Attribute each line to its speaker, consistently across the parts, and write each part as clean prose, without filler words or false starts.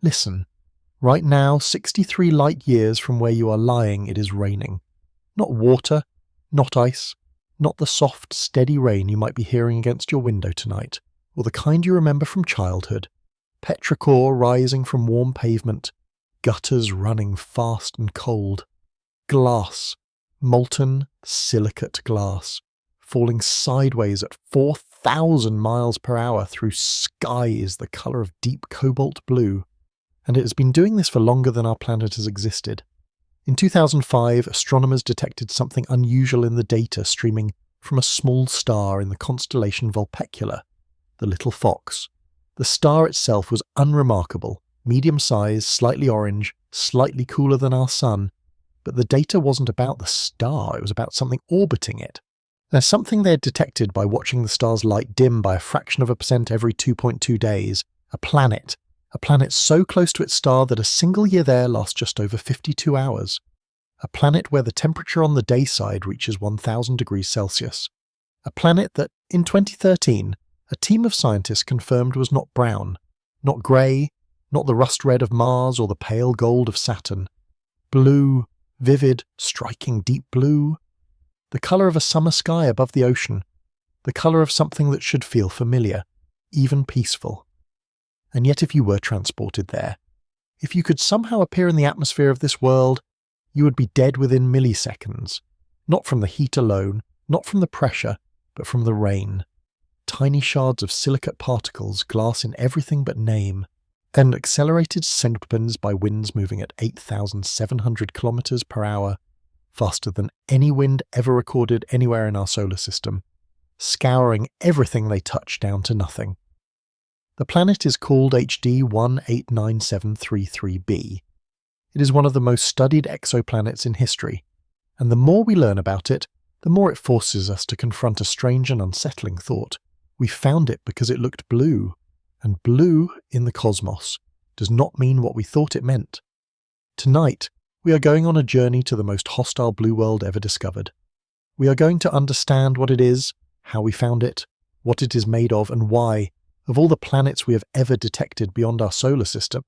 Speaker 1: Listen, right now, 63 light years from where you are lying, it is raining. Not water, not ice, not the soft, steady rain you might be hearing against your window tonight, or the kind you remember from childhood. Petrichor rising from warm pavement, gutters running fast and cold. Glass, molten silicate glass, falling sideways at 4,000 miles per hour through skies the colour of deep cobalt blue. And it has been doing this for longer than our planet has existed. In 2005, astronomers detected something unusual in the data streaming from a small star in the constellation Vulpecula, the little fox. The star itself was unremarkable, medium size, slightly orange, slightly cooler than our sun, but the data wasn't about the star, it was about something orbiting it. There's something they had detected by watching the star's light dim by a fraction of a percent every 2.2 days, a planet so close to its star that a single year there lasts just over 52 hours. A planet where the temperature on the day side reaches 1,000 degrees Celsius. A planet that, in 2013, a team of scientists confirmed was not brown, not grey, not the rust red of Mars or the pale gold of Saturn. Blue, vivid, striking deep blue. The colour of a summer sky above the ocean. The colour of something that should feel familiar, even peaceful. And yet if you were transported there, if you could somehow appear in the atmosphere of this world, you would be dead within milliseconds, not from the heat alone, not from the pressure, but from the rain. Tiny shards of silicate particles, glass in everything but name, and accelerated centipones by winds moving at 8,700 kilometres per hour, faster than any wind ever recorded anywhere in our solar system, scouring everything they touch down to nothing. The planet is called HD 189733b. It is one of the most studied exoplanets in history, and the more we learn about it, the more it forces us to confront a strange and unsettling thought. We found it because it looked blue, and blue in the cosmos does not mean what we thought it meant. Tonight, we are going on a journey to the most hostile blue world ever discovered. We are going to understand what it is, how we found it, what it is made of, and why, of all the planets we have ever detected beyond our solar system,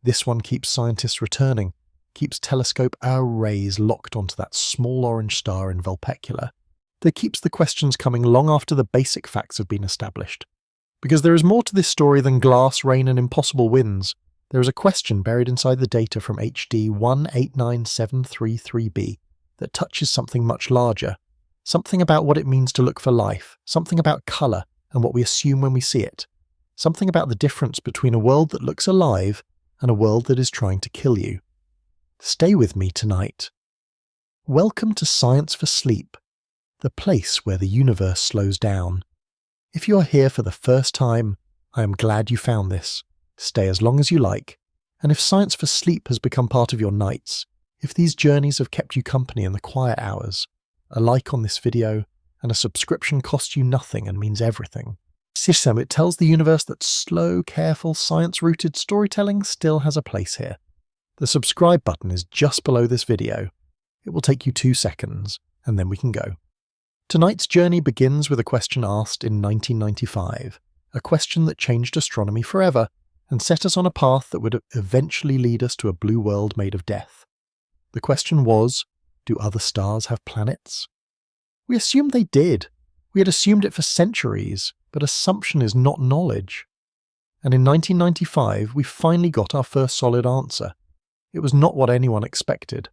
Speaker 1: this one keeps scientists returning, keeps telescope rays locked onto that small orange star in Vulpecula, that keeps the questions coming long after the basic facts have been established. Because there is more to this story than glass, rain and impossible winds. There is a question buried inside the data from HD 189733b that touches something much larger, something about what it means to look for life, something about colour and what we assume when we see it. Something about the difference between a world that looks alive and a world that is trying to kill you. Stay with me tonight. Welcome to Science for Sleep, the place where the universe slows down. If you are here for the first time, I am glad you found this. Stay as long as you like, and if Science for Sleep has become part of your nights, if these journeys have kept you company in the quiet hours, a like on this video and a subscription costs you nothing and means everything. It tells the universe that slow, careful, science-rooted storytelling still has a place here. The subscribe button is just below this video. It will take you 2 seconds, and then we can go. Tonight's journey begins with a question asked in 1995, a question that changed astronomy forever and set us on a path that would eventually lead us to a blue world made of death. The question was, do other stars have planets? We assumed they did. We had assumed it for centuries, but assumption is not knowledge. And in 1995, we finally got our first solid answer. It was not what anyone expected.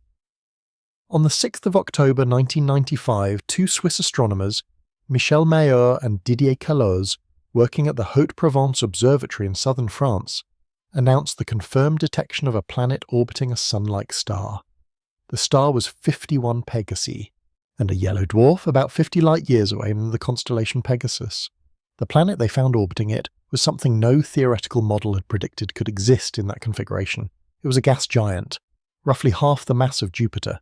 Speaker 1: On the 6th of October 1995, 2 Swiss astronomers, Michel Mayor and Didier Queloz, working at the Haute-Provence Observatory in southern France, announced the confirmed detection of a planet orbiting a sun-like star. The star was 51 Pegasi, and a yellow dwarf about 50 light-years away in the constellation Pegasus. The planet they found orbiting it was something no theoretical model had predicted could exist in that configuration. It was a gas giant, roughly half the mass of Jupiter.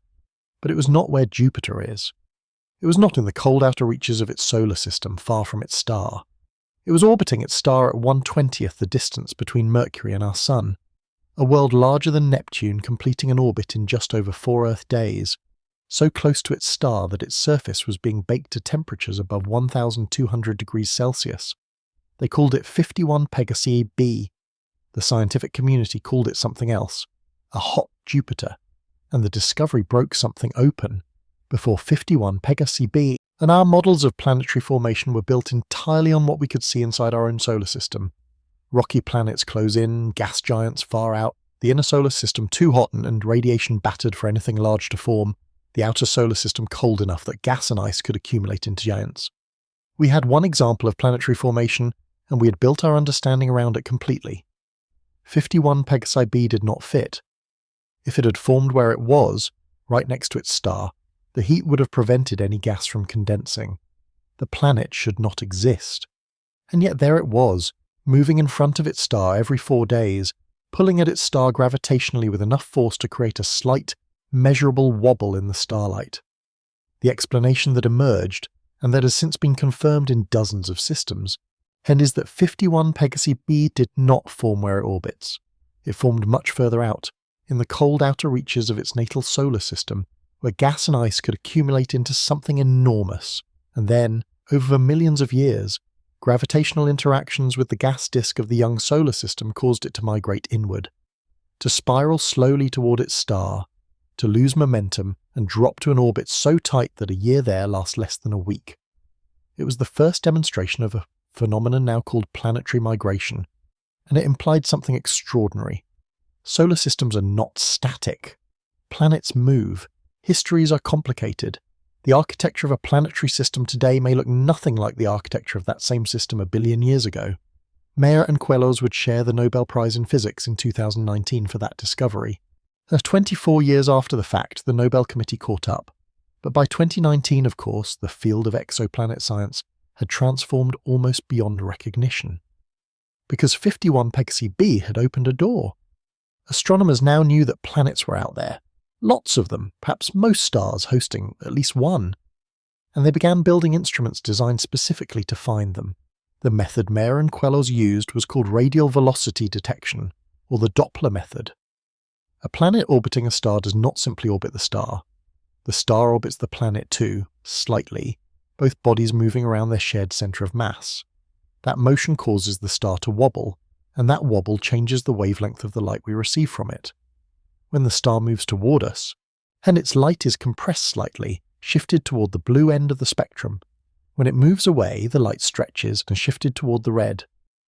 Speaker 1: But it was not where Jupiter is. It was not in the cold outer reaches of its solar system, far from its star. It was orbiting its star at 1/20th the distance between Mercury and our Sun, a world larger than Neptune completing an orbit in just over 4 Earth days, so close to its star that its surface was being baked to temperatures above 1,200 degrees Celsius. They called it 51 Pegasi b. The scientific community called it something else, a hot Jupiter, and the discovery broke something open before 51 Pegasi b, and our models of planetary formation were built entirely on what we could see inside our own solar system. Rocky planets close in, gas giants far out, the inner solar system too hot and radiation battered for anything large to form, the outer solar system cold enough that gas and ice could accumulate into giants. We had one example of planetary formation, and we had built our understanding around it completely. 51 Pegasi b did not fit. If it had formed where it was, right next to its star, the heat would have prevented any gas from condensing. The planet should not exist. And yet there it was, moving in front of its star every 4 days, pulling at its star gravitationally with enough force to create a slight, measurable wobble in the starlight. The explanation that emerged, and that has since been confirmed in dozens of systems, and is that 51 Pegasi b did not form where it orbits. It formed much further out, in the cold outer reaches of its natal solar system, where gas and ice could accumulate into something enormous, and then, over millions of years, gravitational interactions with the gas disk of the young solar system caused it to migrate inward, to spiral slowly toward its star, to lose momentum and drop to an orbit so tight that a year there lasts less than a week. It was the first demonstration of a phenomenon now called planetary migration, and it implied something extraordinary. Solar systems are not static. Planets move. Histories are complicated. The architecture of a planetary system today may look nothing like the architecture of that same system a billion years ago. Mayer and Queloz would share the Nobel Prize in Physics in 2019 for that discovery. 24 years after the fact, the Nobel Committee caught up. But by 2019, of course, the field of exoplanet science had transformed almost beyond recognition. Because 51 Pegasi b had opened a door. Astronomers now knew that planets were out there. Lots of them, perhaps most stars hosting at least one. And they began building instruments designed specifically to find them. The method Mayer and Queloz used was called radial velocity detection, or the Doppler method. A planet orbiting a star does not simply orbit the star. The star orbits the planet too, slightly, both bodies moving around their shared centre of mass. That motion causes the star to wobble, and that wobble changes the wavelength of the light we receive from it. When the star moves toward us, and its light is compressed slightly, shifted toward the blue end of the spectrum. When it moves away, the light stretches and shifted toward the red.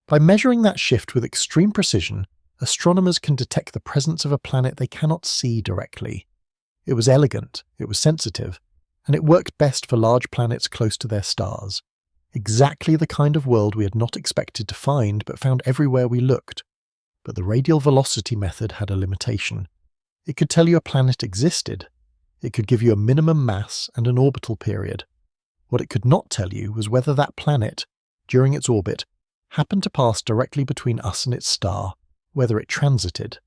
Speaker 1: By measuring that shift with extreme precision, astronomers can detect the presence of a planet they cannot see directly. It was elegant, it was sensitive, and it worked best for large planets close to their stars. Exactly the kind of world we had not expected to find but found everywhere we looked. But the radial velocity method had a limitation. It could tell you a planet existed. It could give you a minimum mass and an orbital period. What it could not tell you was whether that planet, during its orbit, happened to pass directly between us and its star, whether it transited.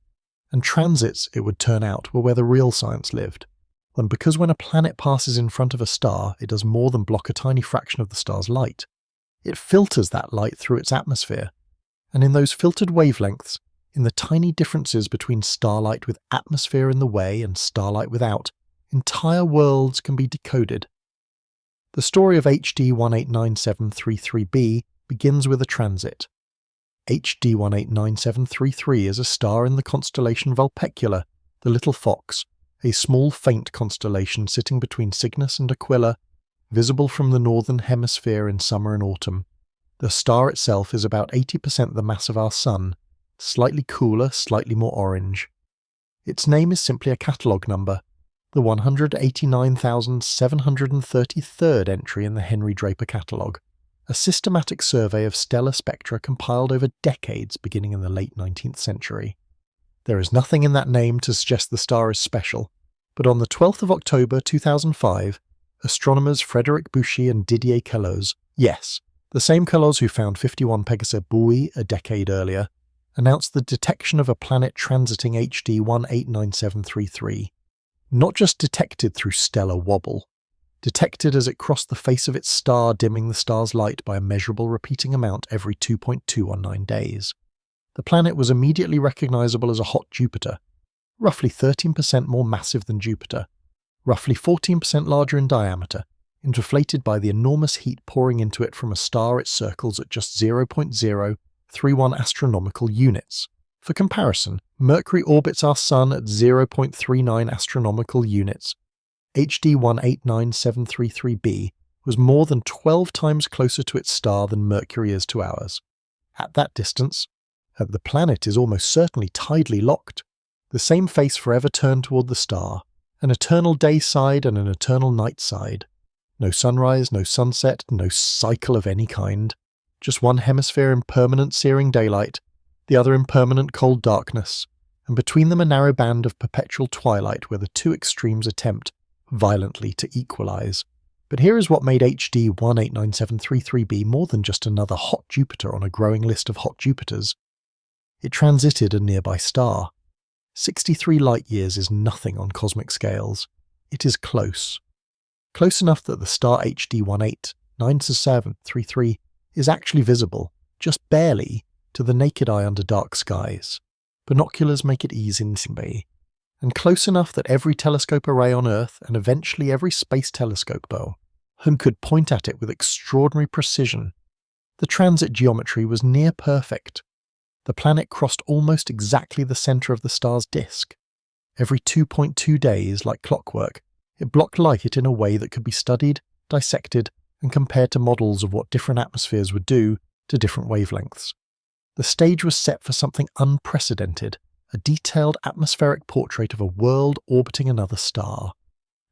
Speaker 1: And transits, it would turn out, were where the real science lived. And because when a planet passes in front of a star, it does more than block a tiny fraction of the star's light. It filters that light through its atmosphere. And in those filtered wavelengths, in the tiny differences between starlight with atmosphere in the way and starlight without, entire worlds can be decoded. The story of HD 189733b begins with a transit. HD 189733 is a star in the constellation Vulpecula, the Little Fox, a small faint constellation sitting between Cygnus and Aquila, visible from the northern hemisphere in summer and autumn. The star itself is about 80% the mass of our Sun, slightly cooler, slightly more orange. Its name is simply a catalogue number, the 189,733rd entry in the Henry Draper catalogue, a systematic survey of stellar spectra compiled over decades beginning in the late 19th century. There is nothing in that name to suggest the star is special, but on the 12th of October 2005, astronomers Frédéric Bouchy and Didier Queloz, yes, the same Queloz who found 51 Pegasi b a decade earlier, announced the detection of a planet transiting HD 189733. Not just detected through stellar wobble, detected as it crossed the face of its star, dimming the star's light by a measurable repeating amount every 2.219 days. The planet was immediately recognizable as a hot Jupiter, roughly 13% more massive than Jupiter, roughly 14% larger in diameter, inflated by the enormous heat pouring into it from a star it circles at just 0.031 astronomical units, For comparison, Mercury orbits our Sun at 0.39 astronomical units. HD 189733b was more than 12 times closer to its star than Mercury is to ours. At that distance, the planet is almost certainly tidally locked. The same face forever turned toward the star, an eternal day side and an eternal night side. No sunrise, no sunset, no cycle of any kind. Just one hemisphere in permanent searing daylight, the other in permanent cold darkness, and between them a narrow band of perpetual twilight where the two extremes attempt violently to equalize. But here is what made HD 189733b more than just another hot Jupiter on a growing list of hot Jupiters. It transited a nearby star. 63 light-years is nothing on cosmic scales. It is close. Close enough that the star HD 189733 is actually visible, just barely, to the naked eye under dark skies. Binoculars make it easy to be. And close enough that every telescope array on Earth, and eventually every space telescope could point at it with extraordinary precision. The transit geometry was near perfect. The planet crossed almost exactly the center of the star's disk. Every 2.2 days, like clockwork, it blocked light in a way that could be studied, dissected, and compared to models of what different atmospheres would do to different wavelengths. The stage was set for something unprecedented, a detailed atmospheric portrait of a world orbiting another star.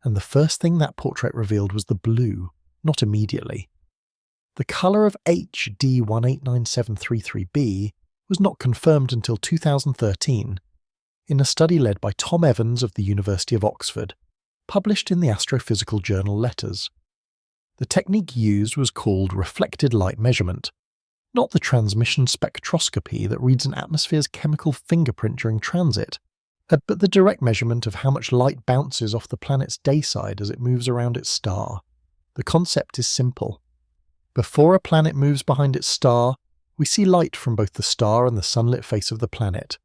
Speaker 1: And the first thing that portrait revealed was the blue, not immediately. The color of HD 189733b was not confirmed until 2013, in a study led by Tom Evans of the University of Oxford, published in the astrophysical journal Letters. The technique used was called reflected light measurement, not the transmission spectroscopy that reads an atmosphere's chemical fingerprint during transit, but the direct measurement of how much light bounces off the planet's day side as it moves around its star. The concept is simple. Before a planet moves behind its star, we see light from both the star and the sunlit face of the planet.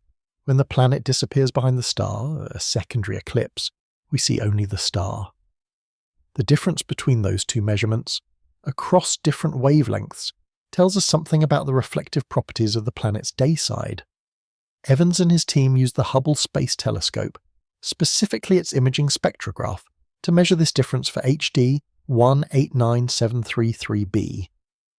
Speaker 1: When the planet disappears behind the star, a secondary eclipse, we see only the star. The difference between those two measurements, across different wavelengths, tells us something about the reflective properties of the planet's day side. Evans and his team used the Hubble Space Telescope, specifically its imaging spectrograph, to measure this difference for HD 189733b.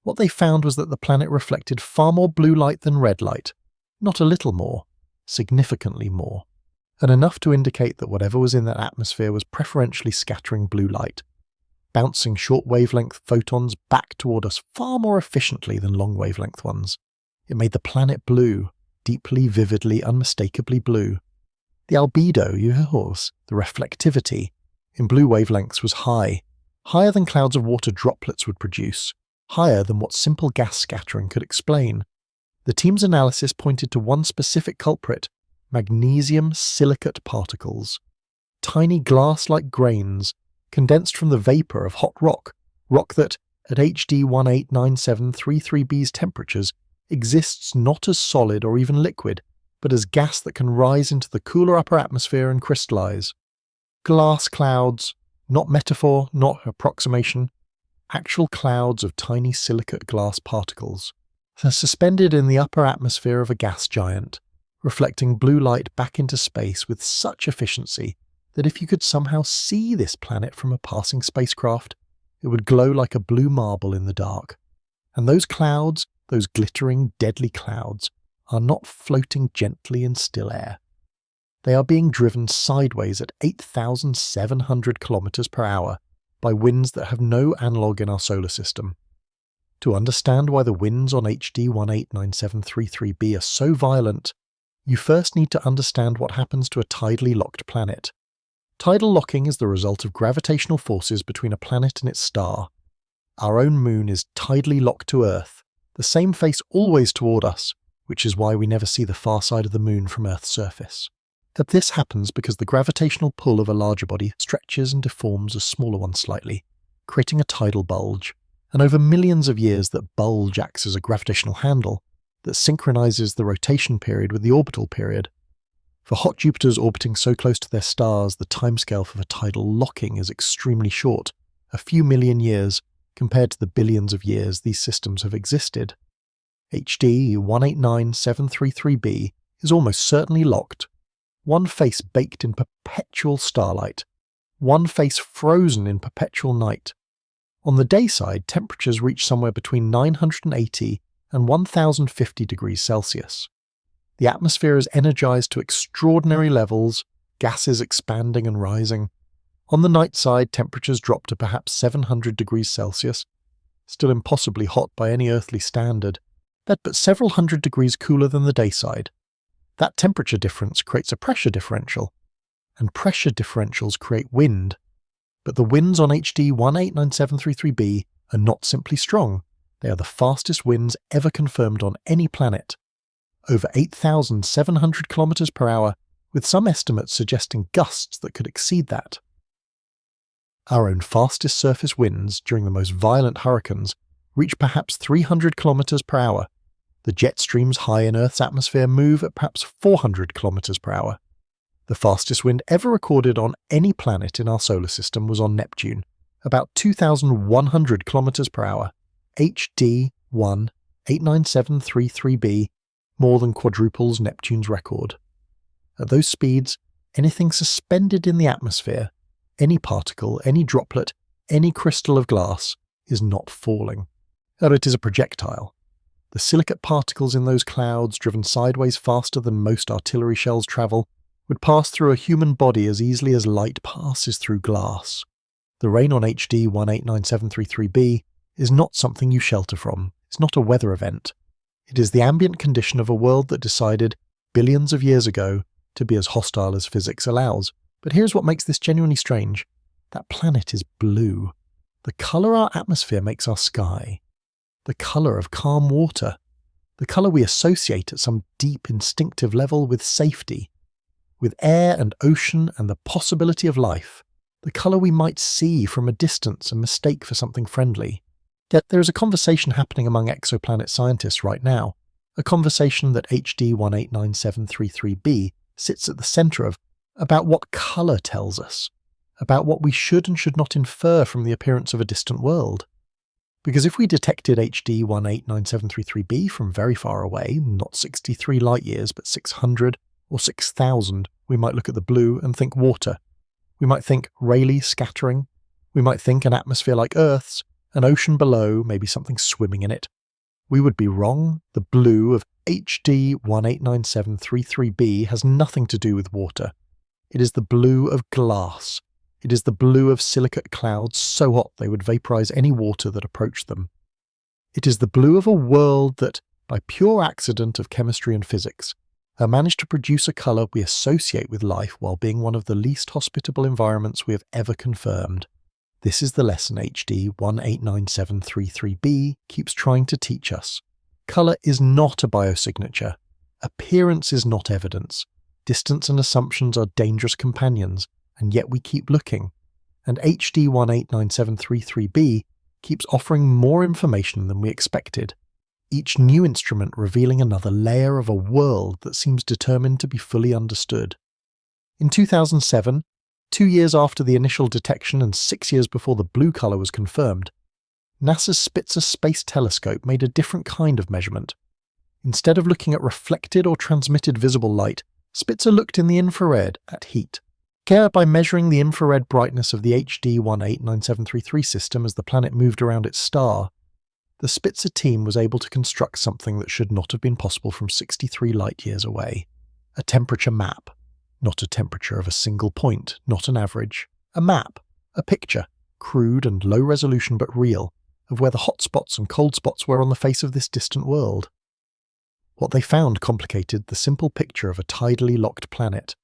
Speaker 1: What they found was that the planet reflected far more blue light than red light, not a little more, significantly more, and enough to indicate that whatever was in that atmosphere was preferentially scattering blue light, bouncing short wavelength photons back toward us far more efficiently than long wavelength ones. It made the planet blue, deeply, vividly, unmistakably blue. The albedo, the reflectivity, in blue wavelengths was high, higher than clouds of water droplets would produce, higher than what simple gas scattering could explain. The team's analysis pointed to one specific culprit: magnesium silicate particles. Tiny glass-like grains, condensed from the vapor of hot rock that, at HD 189733b's temperatures, exists not as solid or even liquid, but as gas that can rise into the cooler upper atmosphere and crystallize. Glass clouds, not metaphor, not approximation, actual clouds of tiny silicate glass particles, are suspended in the upper atmosphere of a gas giant, reflecting blue light back into space with such efficiency that if you could somehow see this planet from a passing spacecraft, it would glow like a blue marble in the dark. And those clouds, those glittering, deadly clouds, are not floating gently in still air. They are being driven sideways at 8,700 kilometres per hour by winds that have no analogue in our solar system. To understand why the winds on HD 189733b are so violent, you first need to understand what happens to a tidally locked planet. Tidal locking is the result of gravitational forces between a planet and its star. Our own moon is tidally locked to Earth, the same face always toward us, which is why we never see the far side of the moon from Earth's surface. That this happens because the gravitational pull of a larger body stretches and deforms a smaller one slightly, creating a tidal bulge, and over millions of years that bulge acts as a gravitational handle that synchronizes the rotation period with the orbital period. For hot Jupiters orbiting so close to their stars, the timescale for tidal locking is extremely short, a few million years, compared to the billions of years these systems have existed. HD 189733b is almost certainly locked. One face baked in perpetual starlight. One face frozen in perpetual night. On the day side, temperatures reach somewhere between 980 and 1050 degrees Celsius. The atmosphere is energized to extraordinary levels, gases expanding and rising. On the night side, temperatures drop to perhaps 700 degrees Celsius, still impossibly hot by any earthly standard, but several hundred degrees cooler than the day side. That temperature difference creates a pressure differential, and pressure differentials create wind. But the winds on HD 189733b are not simply strong, they are the fastest winds ever confirmed on any planet. Over 8,700 kilometres per hour, with some estimates suggesting gusts that could exceed that. Our own fastest surface winds during the most violent hurricanes reach perhaps 300 kilometres per hour. The jet streams high in Earth's atmosphere move at perhaps 400 kilometres per hour. The fastest wind ever recorded on any planet in our solar system was on Neptune, about 2,100 kilometres per hour. HD 189733b more than quadruples Neptune's record. At those speeds, anything suspended in the atmosphere, any particle, any droplet, any crystal of glass, is not falling. It is a projectile. The silicate particles in those clouds, driven sideways faster than most artillery shells travel, would pass through a human body as easily as light passes through glass. The rain on HD 189733b is not something you shelter from. It's not a weather event. It is the ambient condition of a world that decided, billions of years ago, to be as hostile as physics allows. But here's what makes this genuinely strange. That planet is blue. The colour our atmosphere makes our sky. The colour of calm water. The colour we associate at some deep instinctive level with safety, with air and ocean and the possibility of life. The colour we might see from a distance and mistake for something friendly. Yet there is a conversation happening among exoplanet scientists right now, a conversation that HD 189733b sits at the centre of, about what colour tells us, about what we should and should not infer from the appearance of a distant world. Because if we detected HD 189733b from very far away, not 63 light-years but 600 or 6,000, we might look at the blue and think water. We might think Rayleigh scattering. We might think an atmosphere like Earth's, an ocean below, maybe something swimming in it. We would be wrong. The blue of HD 189733b has nothing to do with water. It is the blue of glass. It is the blue of silicate clouds so hot they would vaporize any water that approached them. It is the blue of a world that, by pure accident of chemistry and physics, have managed to produce a colour we associate with life while being one of the least hospitable environments we have ever confirmed. This is the lesson HD 189733b keeps trying to teach us. Colour is not a biosignature. Appearance is not evidence. Distance and assumptions are dangerous companions, and yet we keep looking. And HD 189733b keeps offering more information than we expected. Each new instrument revealing another layer of a world that seems determined to be fully understood. In 2007, 2 years after the initial detection and 6 years before the blue colour was confirmed, NASA's Spitzer Space Telescope made a different kind of measurement. Instead of looking at reflected or transmitted visible light, Spitzer looked in the infrared at heat. By measuring the infrared brightness of the HD 189733 system as the planet moved around its star, the Spitzer team was able to construct something that should not have been possible from 63 light-years away. A temperature map. Not a temperature of a single point, not an average. A map. A picture, crude and low resolution but real, of where the hot spots and cold spots were on the face of this distant world. What they found complicated the simple picture of a tidally locked planet.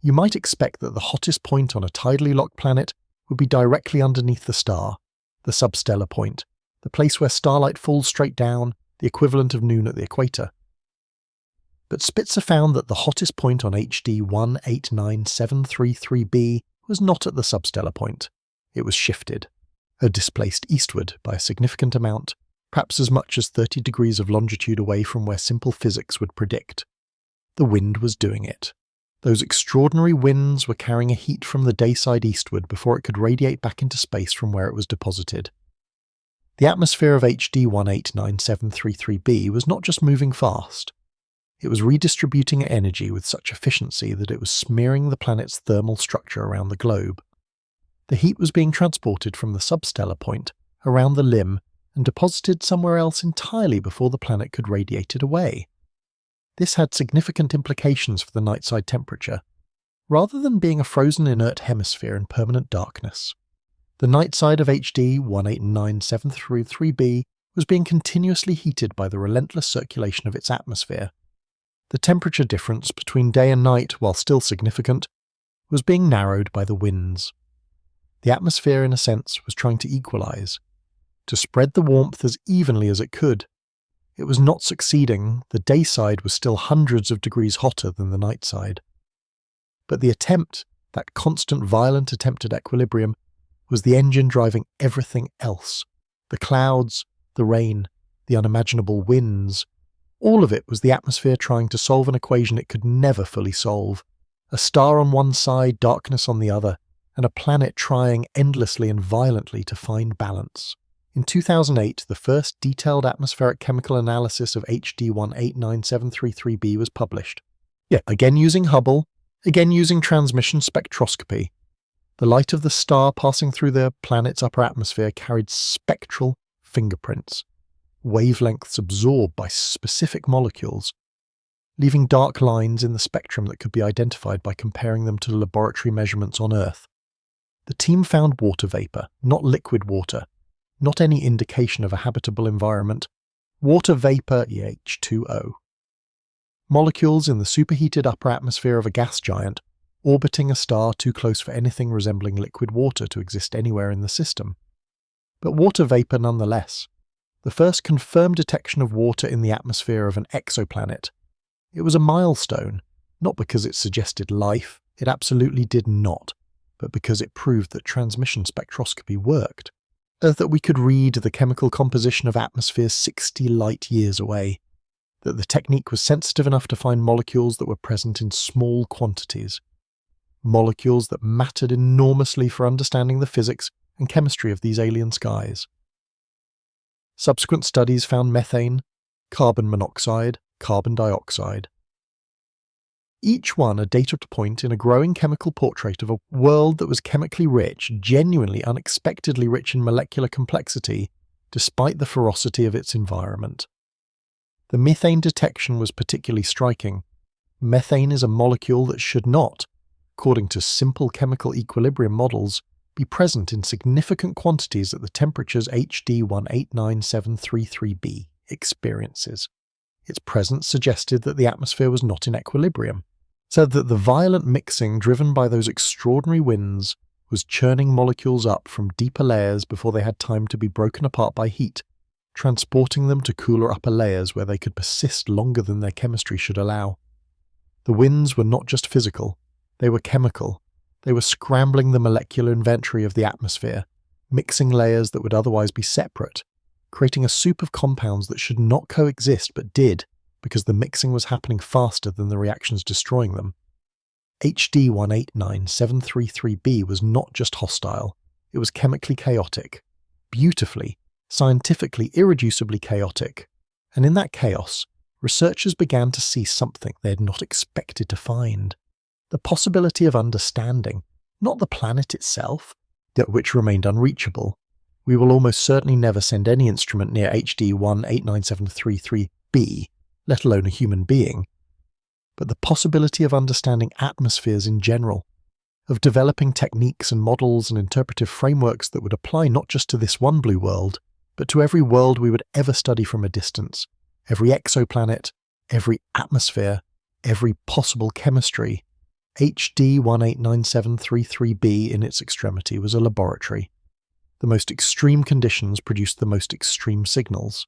Speaker 1: You might expect that the hottest point on a tidally locked planet would be directly underneath the star, the substellar point, the place where starlight falls straight down, the equivalent of noon at the equator. But Spitzer found that the hottest point on HD 189733b was not at the substellar point. It was shifted, displaced eastward by a significant amount, perhaps as much as 30 degrees of longitude away from where simple physics would predict. The wind was doing it. Those extraordinary winds were carrying a heat from the dayside eastward before it could radiate back into space from where it was deposited. The atmosphere of HD 189733b was not just moving fast. It was redistributing energy with such efficiency that it was smearing the planet's thermal structure around the globe. The heat was being transported from the substellar point around the limb and deposited somewhere else entirely before the planet could radiate it away. This had significant implications for the nightside temperature. Rather than being a frozen inert hemisphere in permanent darkness, the nightside of HD 189733b was being continuously heated by the relentless circulation of its atmosphere. The temperature difference between day and night, while still significant, was being narrowed by the winds. The atmosphere, in a sense, was trying to equalize, to spread the warmth as evenly as it could. It was not succeeding. The day side was still hundreds of degrees hotter than the night side. But the attempt, that constant violent attempt at equilibrium, was the engine driving everything else. The clouds, the rain, the unimaginable winds. All of it was the atmosphere trying to solve an equation it could never fully solve. A star on one side, darkness on the other, and a planet trying endlessly and violently to find balance. In 2008, the first detailed atmospheric chemical analysis of HD 189733b was published. Again using Hubble, again using transmission spectroscopy. The light of the star passing through the planet's upper atmosphere carried spectral fingerprints, wavelengths absorbed by specific molecules, leaving dark lines in the spectrum that could be identified by comparing them to laboratory measurements on Earth. The team found water vapor, not liquid water, not any indication of a habitable environment. Water vapor, H2O. Molecules in the superheated upper atmosphere of a gas giant, orbiting a star too close for anything resembling liquid water to exist anywhere in the system. But water vapor nonetheless. The first confirmed detection of water in the atmosphere of an exoplanet. It was a milestone, not because it suggested life, it absolutely did not, but because it proved that transmission spectroscopy worked. That we could read the chemical composition of atmospheres 60 light years away. That the technique was sensitive enough to find molecules that were present in small quantities. Molecules that mattered enormously for understanding the physics and chemistry of these alien skies. Subsequent studies found methane, carbon monoxide, carbon dioxide. Each one a data point in a growing chemical portrait of a world that was chemically rich, genuinely unexpectedly rich in molecular complexity, despite the ferocity of its environment. The methane detection was particularly striking. Methane is a molecule that should not, according to simple chemical equilibrium models, be present in significant quantities at the temperatures HD 189733b experiences. Its presence suggested that the atmosphere was not in equilibrium, so that the violent mixing driven by those extraordinary winds was churning molecules up from deeper layers before they had time to be broken apart by heat, transporting them to cooler upper layers where they could persist longer than their chemistry should allow. The winds were not just physical, they were chemical. They were scrambling the molecular inventory of the atmosphere, mixing layers that would otherwise be separate, creating a soup of compounds that should not coexist but did, because the mixing was happening faster than the reactions destroying them. HD 189733b was not just hostile, it was chemically chaotic, beautifully, scientifically irreducibly chaotic, and in that chaos, researchers began to see something they had not expected to find. The possibility of understanding, not the planet itself, which remained unreachable. We will almost certainly never send any instrument near HD 189733b, let alone a human being, but the possibility of understanding atmospheres in general, of developing techniques and models and interpretive frameworks that would apply not just to this one blue world, but to every world we would ever study from a distance, every exoplanet, every atmosphere, every possible chemistry. HD 189733b in its extremity was a laboratory. The most extreme conditions produced the most extreme signals.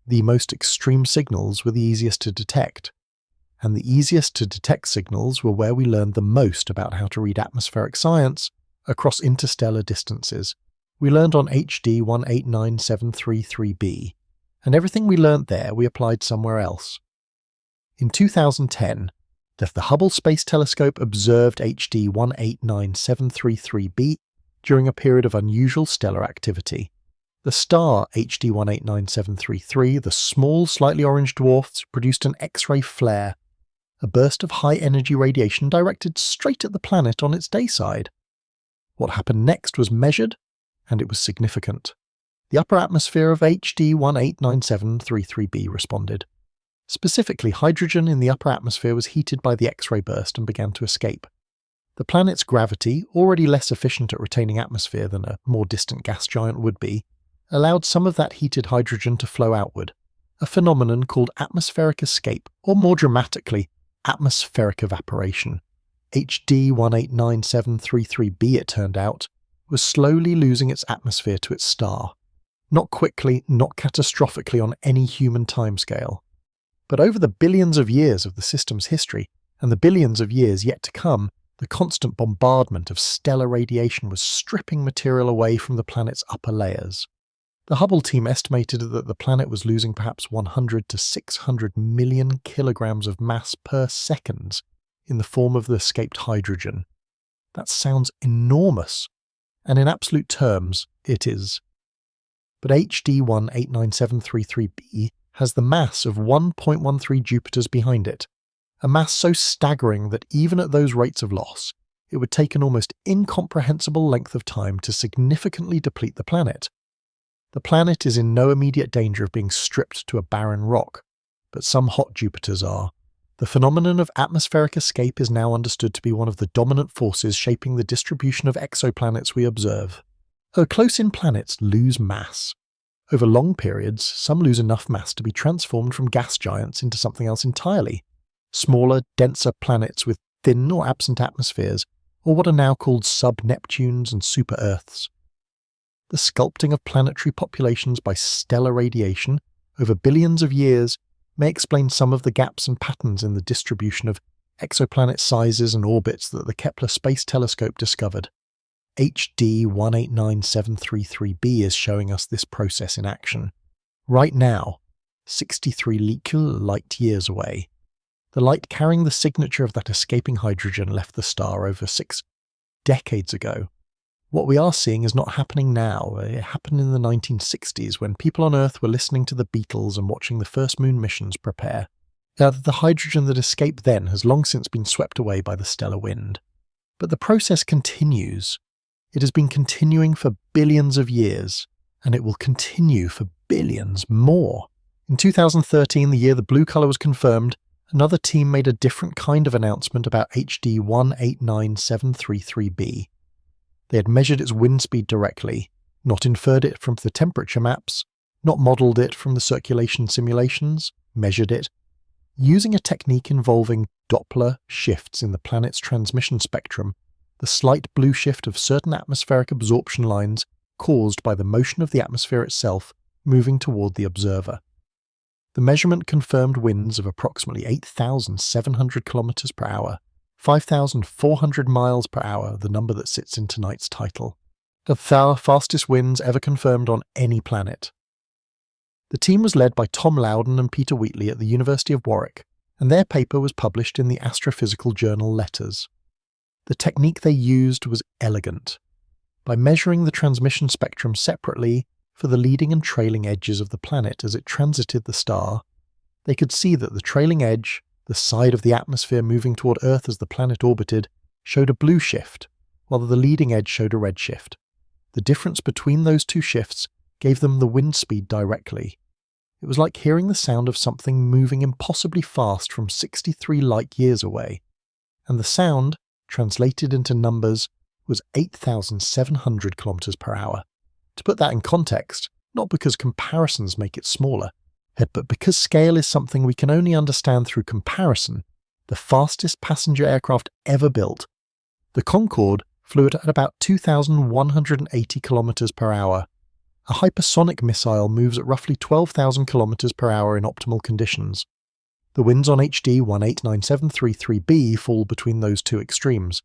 Speaker 1: The most extreme signals were the easiest to detect, and the easiest to detect signals were where we learned the most about how to read atmospheric science across interstellar distances. We learned on HD 189733b, and everything we learned there we applied somewhere else. In 2010, the Hubble Space Telescope observed HD 189733b during a period of unusual stellar activity. The star HD 189733, the small, slightly orange dwarf, produced an X-ray flare, a burst of high-energy radiation directed straight at the planet on its day side. What happened next was measured, and it was significant. The upper atmosphere of HD 189733b responded. Specifically, hydrogen in the upper atmosphere was heated by the X-ray burst and began to escape. The planet's gravity, already less efficient at retaining atmosphere than a more distant gas giant would be, allowed some of that heated hydrogen to flow outward, a phenomenon called atmospheric escape, or more dramatically, atmospheric evaporation. HD 189733b, it turned out, was slowly losing its atmosphere to its star. Not quickly, not catastrophically on any human timescale. But over the billions of years of the system's history, and the billions of years yet to come, the constant bombardment of stellar radiation was stripping material away from the planet's upper layers. The Hubble team estimated that the planet was losing perhaps 100 to 600 million kilograms of mass per second in the form of the escaped hydrogen. That sounds enormous, and in absolute terms, it is. But HD 189733b has the mass of 1.13 Jupiters behind it, a mass so staggering that even at those rates of loss, it would take an almost incomprehensible length of time to significantly deplete the planet. The planet is in no immediate danger of being stripped to a barren rock, but some hot Jupiters are. The phenomenon of atmospheric escape is now understood to be one of the dominant forces shaping the distribution of exoplanets we observe. Close-in planets lose mass. Over long periods, some lose enough mass to be transformed from gas giants into something else entirely. Smaller, denser planets with thin or absent atmospheres, or what are now called sub-Neptunes and super-Earths. The sculpting of planetary populations by stellar radiation over billions of years may explain some of the gaps and patterns in the distribution of exoplanet sizes and orbits that the Kepler Space Telescope discovered. HD 189733b is showing us this process in action. Right now, 63 light-years away. The light carrying the signature of that escaping hydrogen left the star over 6 decades ago. What we are seeing is not happening now. It happened in the 1960s when people on Earth were listening to the Beatles and watching the first moon missions prepare. The hydrogen that escaped then has long since been swept away by the stellar wind. But the process continues. It has been continuing for billions of years, and it will continue for billions more. In 2013, the year the blue colour was confirmed, another team made a different kind of announcement about HD 189733b. They had measured its wind speed directly, not inferred it from the temperature maps, not modelled it from the circulation simulations, measured it, using a technique involving Doppler shifts in the planet's transmission spectrum, the slight blue shift of certain atmospheric absorption lines caused by the motion of the atmosphere itself moving toward the observer. The measurement confirmed winds of approximately 8,700 kilometres per hour, 5,400 miles per hour, the number that sits in tonight's title. The fastest winds ever confirmed on any planet. The team was led by Tom Loudon and Peter Wheatley at the University of Warwick, and their paper was published in the astrophysical journal Letters. The technique they used was elegant. By measuring the transmission spectrum separately for the leading and trailing edges of the planet as it transited the star, they could see that the trailing edge, the side of the atmosphere moving toward Earth as the planet orbited, showed a blue shift, while the leading edge showed a red shift. The difference between those two shifts gave them the wind speed directly. It was like hearing the sound of something moving impossibly fast from 63 light-years away, and the sound, translated into numbers, was 8,700 kilometers per hour. To put that in context, not because comparisons make it smaller, but because scale is something we can only understand through comparison, the fastest passenger aircraft ever built, the Concorde, flew at about 2,180 kilometers per hour. A hypersonic missile moves at roughly 12,000 kilometers per hour in optimal conditions. The winds on HD 189733b fall between those two extremes.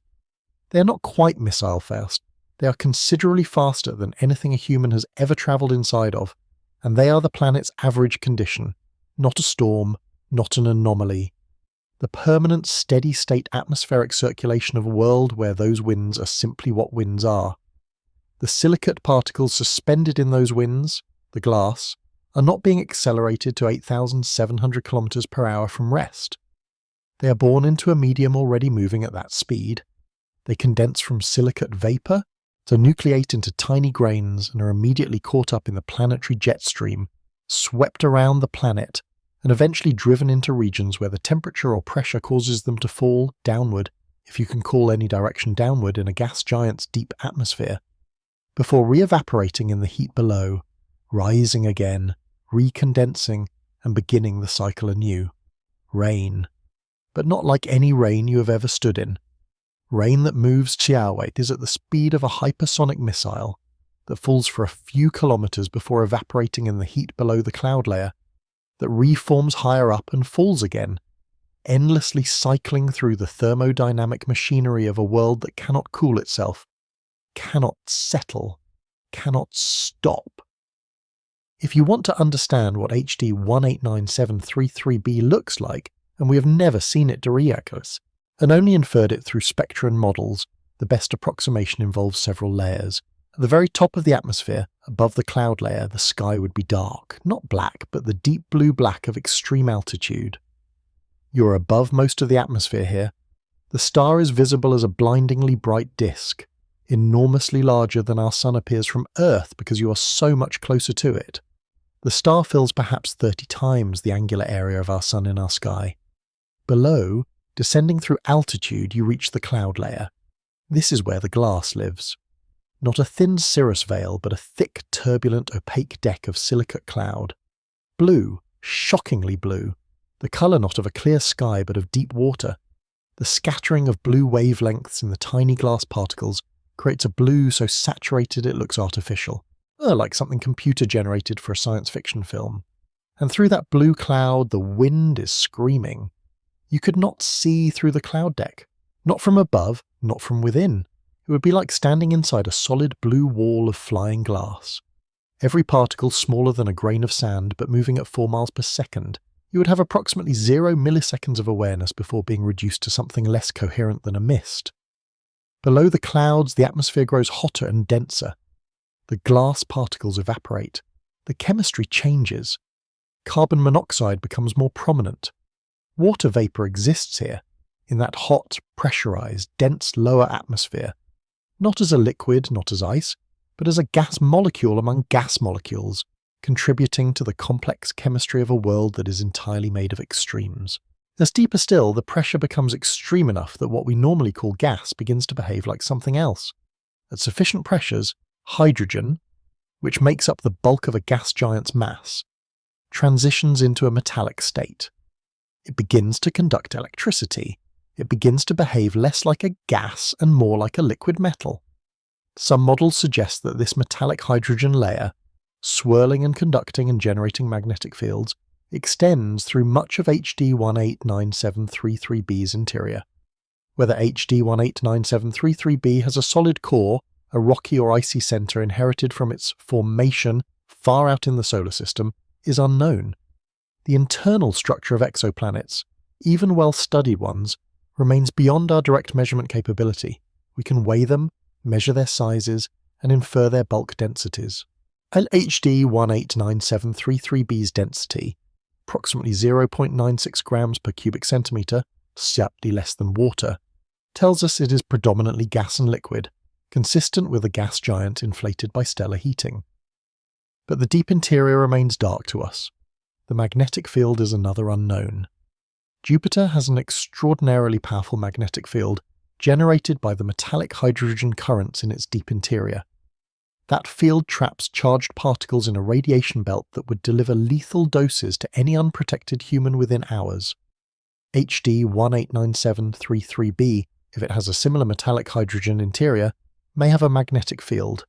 Speaker 1: They are not quite missile fast. They are considerably faster than anything a human has ever travelled inside of, and they are the planet's average condition, not a storm, not an anomaly. The permanent steady-state atmospheric circulation of a world where those winds are simply what winds are. The silicate particles suspended in those winds, the glass, are not being accelerated to 8,700 kilometers per hour from rest. They are born into a medium already moving at that speed. They condense from silicate vapor to nucleate into tiny grains and are immediately caught up in the planetary jet stream, swept around the planet, and eventually driven into regions where the temperature or pressure causes them to fall downward, if you can call any direction downward in a gas giant's deep atmosphere, before re-evaporating in the heat below, rising again, recondensing, and beginning the cycle anew. Rain. But not like any rain you have ever stood in. Rain that moves Chiaweit is at the speed of a hypersonic missile that falls for a few kilometers before evaporating in the heat below the cloud layer, that reforms higher up and falls again, endlessly cycling through the thermodynamic machinery of a world that cannot cool itself, cannot settle, cannot stop. If you want to understand what HD 189733b looks like, and we have never seen it directly, and only inferred it through spectra and models, the best approximation involves several layers. At the very top of the atmosphere, above the cloud layer, the sky would be dark, not black, but the deep blue-black of extreme altitude. You're above most of the atmosphere here. The star is visible as a blindingly bright disk, enormously larger than our sun appears from Earth because you are so much closer to it. The star fills perhaps 30 times the angular area of our sun in our sky. Below, descending through altitude, you reach the cloud layer. This is where the glass lives. Not a thin cirrus veil, but a thick, turbulent, opaque deck of silicate cloud. Blue, shockingly blue. The colour not of a clear sky, but of deep water. The scattering of blue wavelengths in the tiny glass particles creates a blue so saturated it looks artificial, like something computer-generated for a science fiction film. And through that blue cloud, the wind is screaming. You could not see through the cloud deck. Not from above, not from within. It would be like standing inside a solid blue wall of flying glass. Every particle smaller than a grain of sand, but moving at 4 miles per second. You would have approximately 0 milliseconds of awareness before being reduced to something less coherent than a mist. Below the clouds, the atmosphere grows hotter and denser. The glass particles evaporate. The chemistry changes. Carbon monoxide becomes more prominent. Water vapor exists here, in that hot, pressurized, dense lower atmosphere, not as a liquid, not as ice, but as a gas molecule among gas molecules, contributing to the complex chemistry of a world that is entirely made of extremes. As deeper still, the pressure becomes extreme enough that what we normally call gas begins to behave like something else. At sufficient pressures, hydrogen, which makes up the bulk of a gas giant's mass, transitions into a metallic state. It begins to conduct electricity. It begins to behave less like a gas and more like a liquid metal. Some models suggest that this metallic hydrogen layer, swirling and conducting and generating magnetic fields, extends through much of HD 189733b's interior. Whether HD 189733b has a solid core, a rocky or icy center inherited from its formation far out in the solar system, is unknown. The internal structure of exoplanets, even well-studied ones, remains beyond our direct measurement capability. We can weigh them, measure their sizes, and infer their bulk densities. At HD 189733b's density, approximately 0.96 grams per cubic centimetre, slightly less than water, tells us it is predominantly gas and liquid, consistent with a gas giant inflated by stellar heating. But the deep interior remains dark to us. The magnetic field is another unknown. Jupiter has an extraordinarily powerful magnetic field generated by the metallic hydrogen currents in its deep interior. That field traps charged particles in a radiation belt that would deliver lethal doses to any unprotected human within hours. HD 189733b, if it has a similar metallic hydrogen interior, may have a magnetic field,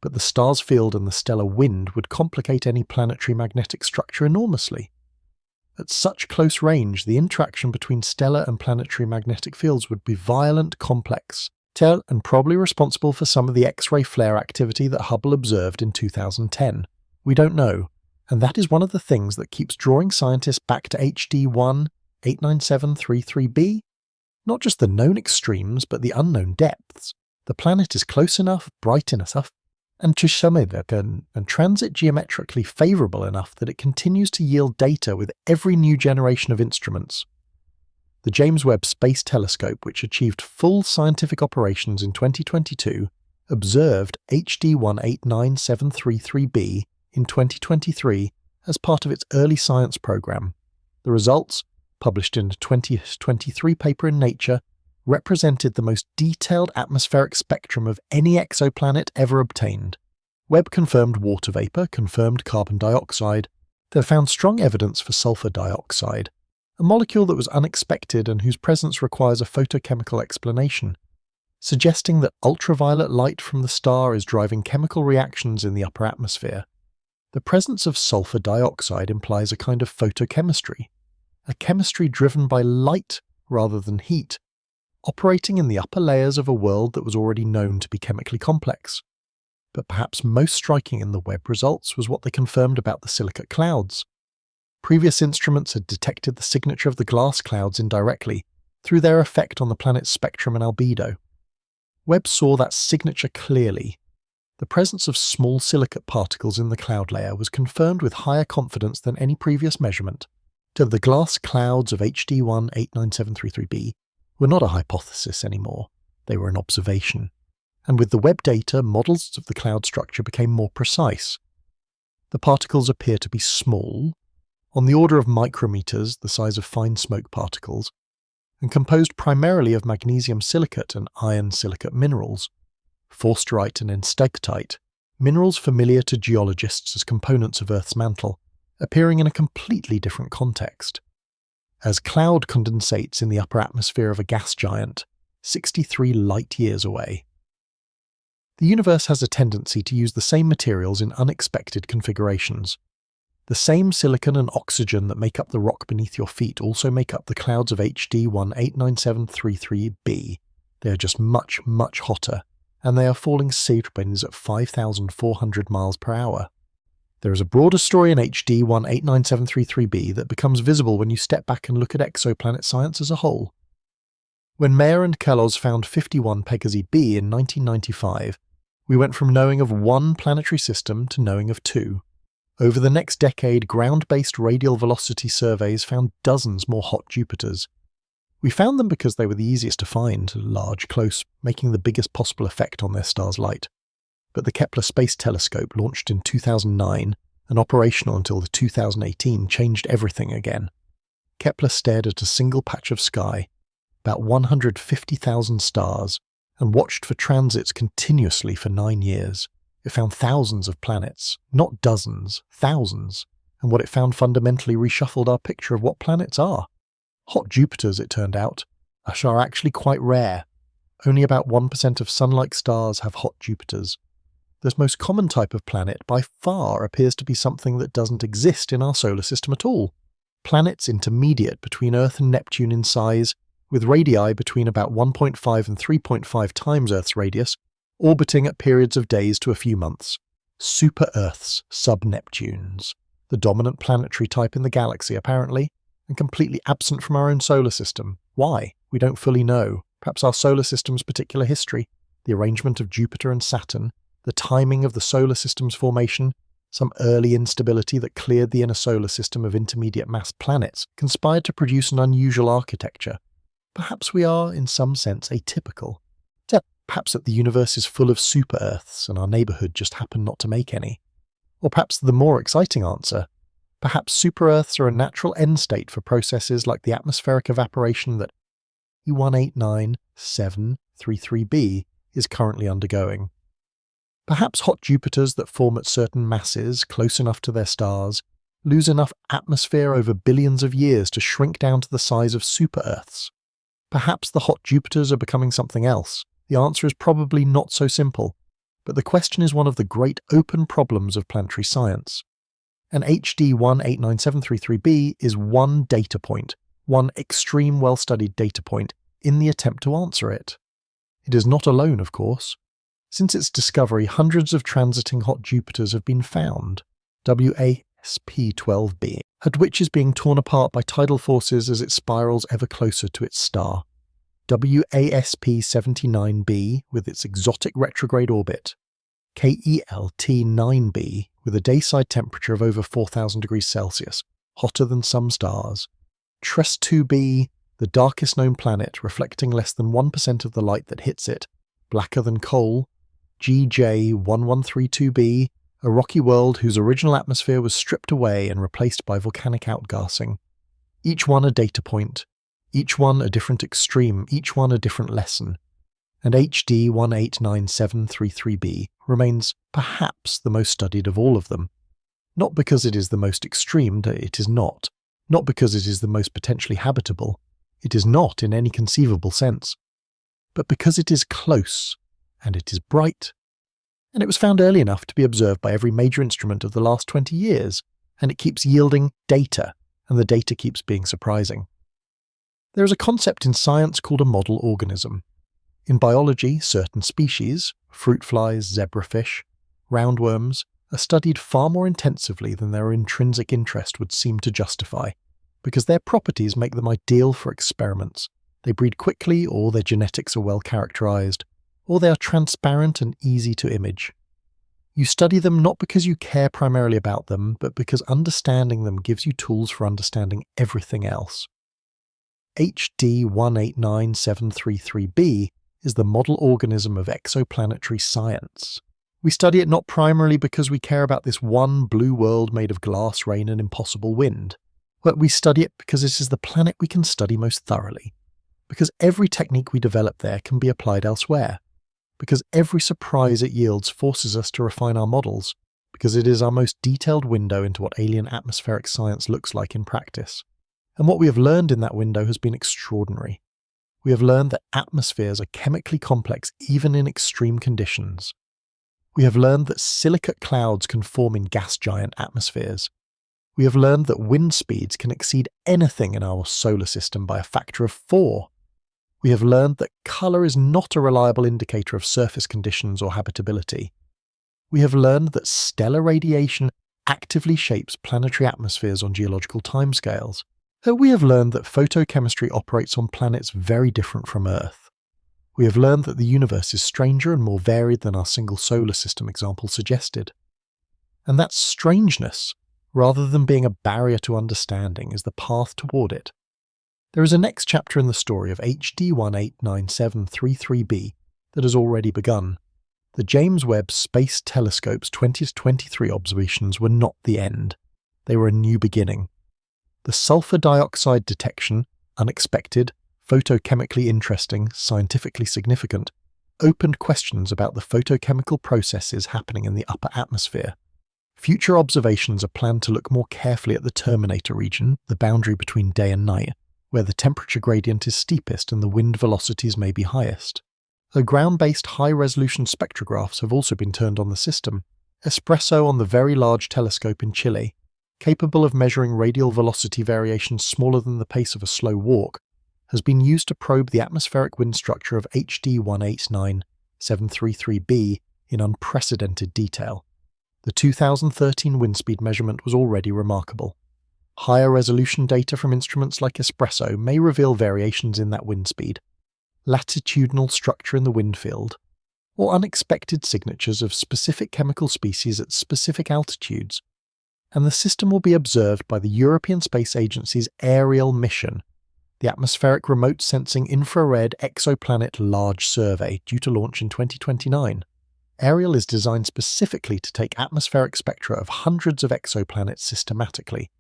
Speaker 1: but the star's field and the stellar wind would complicate any planetary magnetic structure enormously. At such close range, the interaction between stellar and planetary magnetic fields would be violent, complex, and probably responsible for some of the X-ray flare activity that Hubble observed in 2010. We don't know, and that is one of the things that keeps drawing scientists back to HD 189733b. Not just the known extremes, but the unknown depths. The planet is close enough, bright enough, and and transit geometrically favourable enough that it continues to yield data with every new generation of instruments. The James Webb Space Telescope, which achieved full scientific operations in 2022, observed HD 189733b in 2023 as part of its early science program. The results, published in a 2023 paper in Nature, represented the most detailed atmospheric spectrum of any exoplanet ever obtained. Webb confirmed water vapour, confirmed carbon dioxide. They found strong evidence for sulfur dioxide, a molecule that was unexpected and whose presence requires a photochemical explanation, suggesting that ultraviolet light from the star is driving chemical reactions in the upper atmosphere. The presence of sulfur dioxide implies a kind of photochemistry, a chemistry driven by light rather than heat, operating in the upper layers of a world that was already known to be chemically complex. But perhaps most striking in the Webb results was what they confirmed about the silicate clouds. Previous instruments had detected the signature of the glass clouds indirectly through their effect on the planet's spectrum and albedo. Webb saw that signature clearly. The presence of small silicate particles in the cloud layer was confirmed with higher confidence than any previous measurement. The glass clouds of HD 189733b were not a hypothesis anymore, they were an observation. And with the Webb data, models of the cloud structure became more precise. The particles appear to be small, on the order of micrometers, the size of fine smoke particles, and composed primarily of magnesium silicate and iron silicate minerals, forsterite and stegtite, minerals familiar to geologists as components of Earth's mantle, appearing in a completely different context. As cloud condensates in the upper atmosphere of a gas giant, 63 light-years away. The universe has a tendency to use the same materials in unexpected configurations. The same silicon and oxygen that make up the rock beneath your feet also make up the clouds of HD 189733b. They are just much, much hotter, and they are falling sequence at 5,400 miles per hour. There is a broader story in HD 189733b that becomes visible when you step back and look at exoplanet science as a whole. When Mayer and Kellos found 51 Pegasi b in 1995, we went from knowing of one planetary system to knowing of two. Over the next decade, ground-based radial velocity surveys found dozens more hot Jupiters. We found them because they were the easiest to find, large, close, making the biggest possible effect on their star's light. But the Kepler Space Telescope, launched in 2009 and operational until the 2018, changed everything again. Kepler stared at a single patch of sky, about 150,000 stars, and watched for transits continuously for 9 years. It found thousands of planets, not dozens, thousands, and what it found fundamentally reshuffled our picture of what planets are. Hot Jupiters, it turned out, are actually quite rare. Only about 1% of Sun-like stars have hot Jupiters. This most common type of planet by far appears to be something that doesn't exist in our solar system at all. Planets intermediate between Earth and Neptune in size, with radii between about 1.5 and 3.5 times Earth's radius, orbiting at periods of days to a few months. Super-Earths, sub-Neptunes. The dominant planetary type in the galaxy, apparently, and completely absent from our own solar system. Why? We don't fully know. Perhaps our solar system's particular history, the arrangement of Jupiter and Saturn, the timing of the solar system's formation, some early instability that cleared the inner solar system of intermediate-mass planets, conspired to produce an unusual architecture. Perhaps we are, in some sense, atypical. Perhaps that the universe is full of super-Earths and our neighbourhood just happened not to make any. Or perhaps the more exciting answer, perhaps super-Earths are a natural end state for processes like the atmospheric evaporation that E189733b is currently undergoing. Perhaps hot Jupiters that form at certain masses, close enough to their stars, lose enough atmosphere over billions of years to shrink down to the size of super-Earths. Perhaps the hot Jupiters are becoming something else. The answer is probably not so simple, but the question is one of the great open problems of planetary science. And HD 189733b is one data point, one extreme well-studied data point, in the attempt to answer it. It is not alone, of course. Since its discovery, hundreds of transiting hot Jupiters have been found, WASP-12b, at which is being torn apart by tidal forces as it spirals ever closer to its star. WASP-79b with its exotic retrograde orbit, KELT-9b, with a dayside temperature of over 4,000 degrees Celsius, hotter than some stars. TRES-2b, the darkest known planet, reflecting less than 1% of the light that hits it, blacker than coal. GJ1132b, a rocky world whose original atmosphere was stripped away and replaced by volcanic outgassing. Each one a data point, each one a different extreme, each one a different lesson. And HD189733b remains perhaps the most studied of all of them. Not because it is the most extreme, it is not. Not because it is the most potentially habitable, it is not in any conceivable sense. But because it is close, and it is bright, and it was found early enough to be observed by every major instrument of the last 20 years, and it keeps yielding data, and the data keeps being surprising. There is a concept in science called a model organism. In biology, certain species, fruit flies, zebrafish, roundworms, are studied far more intensively than their intrinsic interest would seem to justify, because their properties make them ideal for experiments. They breed quickly, or their genetics are well characterized, or they are transparent and easy to image. You study them not because you care primarily about them, but because understanding them gives you tools for understanding everything else. HD189733b is the model organism of exoplanetary science. We study it not primarily because we care about this one blue world made of glass, rain, and impossible wind, but we study it because it is the planet we can study most thoroughly, because every technique we develop there can be applied elsewhere, because every surprise it yields forces us to refine our models, because it is our most detailed window into what alien atmospheric science looks like in practice. And what we have learned in that window has been extraordinary. We have learned that atmospheres are chemically complex even in extreme conditions. We have learned that silicate clouds can form in gas giant atmospheres. We have learned that wind speeds can exceed anything in our solar system by a factor of 4. We have learned that colour is not a reliable indicator of surface conditions or habitability. We have learned that stellar radiation actively shapes planetary atmospheres on geological timescales. We have learned that photochemistry operates on planets very different from Earth. We have learned that the universe is stranger and more varied than our single solar system example suggested. And that strangeness, rather than being a barrier to understanding, is the path toward it. There is a next chapter in the story of HD189733b that has already begun. The James Webb Space Telescope's 2023 observations were not the end. They were a new beginning. The sulfur dioxide detection, unexpected, photochemically interesting, scientifically significant, opened questions about the photochemical processes happening in the upper atmosphere. Future observations are planned to look more carefully at the terminator region, the boundary between day and night, where the temperature gradient is steepest and the wind velocities may be highest. The ground-based high-resolution spectrographs have also been turned on the system. Espresso on the Very Large Telescope in Chile, capable of measuring radial velocity variations smaller than the pace of a slow walk, has been used to probe the atmospheric wind structure of HD189733b in unprecedented detail. The 2013 wind speed measurement was already remarkable. Higher resolution data from instruments like Espresso may reveal variations in that wind speed, latitudinal structure in the wind field, or unexpected signatures of specific chemical species at specific altitudes, and the system will be observed by the European Space Agency's Ariel mission, the Atmospheric Remote Sensing Infrared Exoplanet Large Survey, due to launch in 2029. Ariel is designed specifically to take atmospheric spectra of hundreds of exoplanets systematically,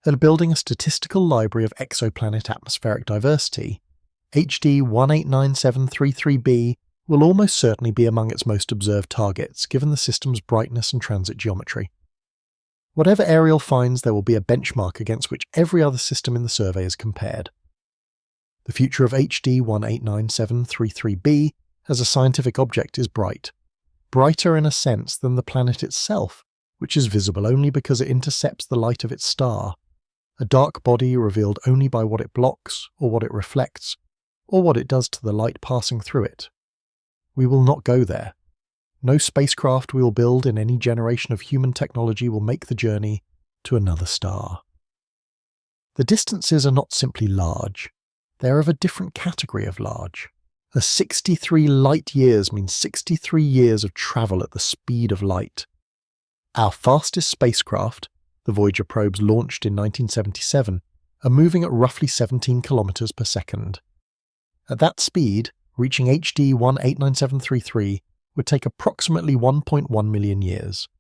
Speaker 1: and building a statistical library of exoplanet atmospheric diversity. HD189733b will almost certainly be among its most observed targets, given the system's brightness and transit geometry. Whatever Ariel finds, there will be a benchmark against which every other system in the survey is compared. The future of HD189733b as a scientific object is bright. Brighter in a sense than the planet itself, which is visible only because it intercepts the light of its star, a dark body revealed only by what it blocks, or what it reflects, or what it does to the light passing through it. We will not go there. No spacecraft we will build in any generation of human technology will make the journey to another star. The distances are not simply large, they are of a different category of large. A 63 light years means 63 years of travel at the speed of light. Our fastest spacecraft, the Voyager probes launched in 1977, are moving at roughly 17 kilometres per second. At that speed, reaching HD 189733 would take approximately 1.1 million years.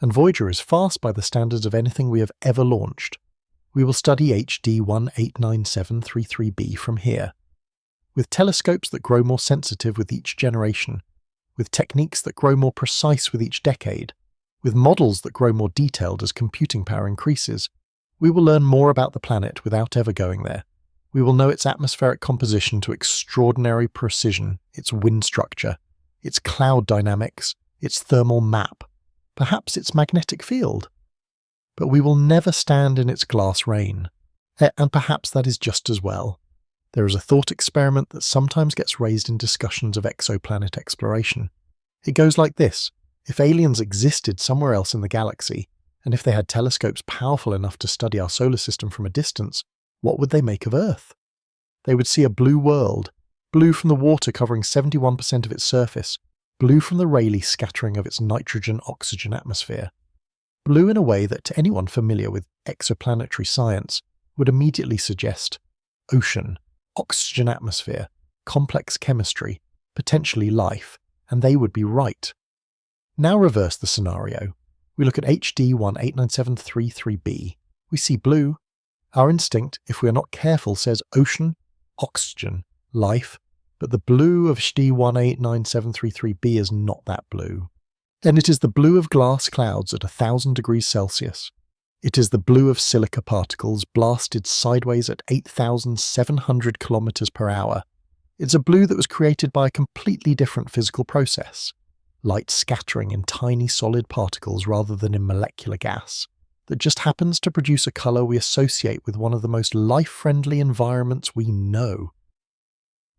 Speaker 1: And Voyager is fast by the standards of anything we have ever launched. We will study HD 189733b from here. With telescopes that grow more sensitive with each generation, with techniques that grow more precise with each decade, with models that grow more detailed as computing power increases, we will learn more about the planet without ever going there. We will know its atmospheric composition to extraordinary precision, its wind structure, its cloud dynamics, its thermal map, perhaps its magnetic field. But we will never stand in its glass rain, and perhaps that is just as well. There is a thought experiment that sometimes gets raised in discussions of exoplanet exploration. It goes like this: if aliens existed somewhere else in the galaxy, and if they had telescopes powerful enough to study our solar system from a distance, what would they make of Earth? They would see a blue world, blue from the water covering 71% of its surface, blue from the Rayleigh scattering of its nitrogen-oxygen atmosphere. Blue in a way that to anyone familiar with exoplanetary science would immediately suggest ocean, oxygen atmosphere, complex chemistry, potentially life, and they would be right. Now reverse the scenario. We look at HD 189733b. We see blue. Our instinct, if we are not careful, says ocean, oxygen, life, but the blue of HD 189733b is not that blue. And it is the blue of glass clouds at 1,000 degrees Celsius. It is the blue of silica particles blasted sideways at 8,700 kilometers per hour. It's a blue that was created by a completely different physical process. Light scattering in tiny solid particles rather than in molecular gas, that just happens to produce a colour we associate with one of the most life-friendly environments we know.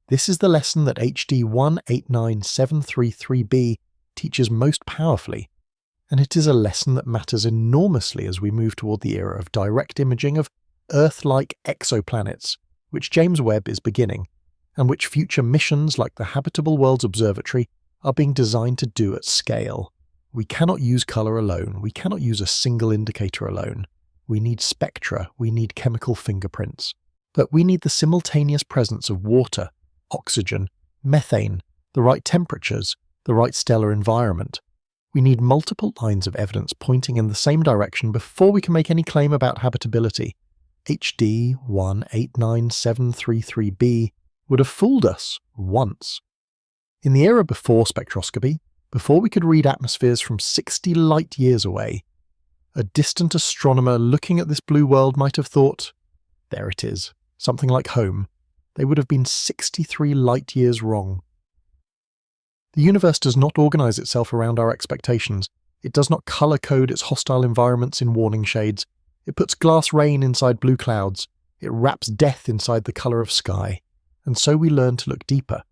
Speaker 1: This is the lesson that HD 189733b teaches most powerfully, and it is a lesson that matters enormously as we move toward the era of direct imaging of Earth-like exoplanets, which James Webb is beginning, and which future missions like the Habitable Worlds Observatory are being designed to do at scale. We cannot use colour alone, we cannot use a single indicator alone. We need spectra, we need chemical fingerprints. But we need the simultaneous presence of water, oxygen, methane, the right temperatures, the right stellar environment. We need multiple lines of evidence pointing in the same direction before we can make any claim about habitability. HD 189733b would have fooled us once. In the era before spectroscopy, before we could read atmospheres from 60 light years away, a distant astronomer looking at this blue world might have thought, there it is, something like home. They would have been 63 light years wrong. The universe does not organise itself around our expectations. It does not colour-code its hostile environments in warning shades. It puts glass rain inside blue clouds. It wraps death inside the colour of sky. And so we learn to look deeper.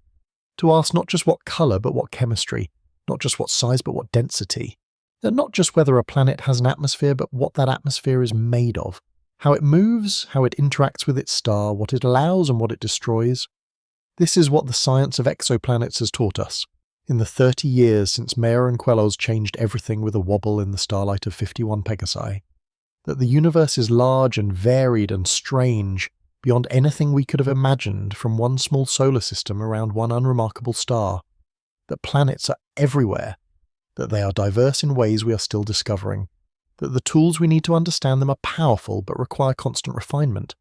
Speaker 1: To ask not just what colour but what chemistry, not just what size but what density, and not just whether a planet has an atmosphere but what that atmosphere is made of, how it moves, how it interacts with its star, what it allows and what it destroys. This is what the science of exoplanets has taught us. In the 30 years since Mayer and Queloz changed everything with a wobble in the starlight of 51 Pegasi, that the universe is large and varied and strange, beyond anything we could have imagined from one small solar system around one unremarkable star, that planets are everywhere, that they are diverse in ways we are still discovering, that the tools we need to understand them are powerful but require constant refinement,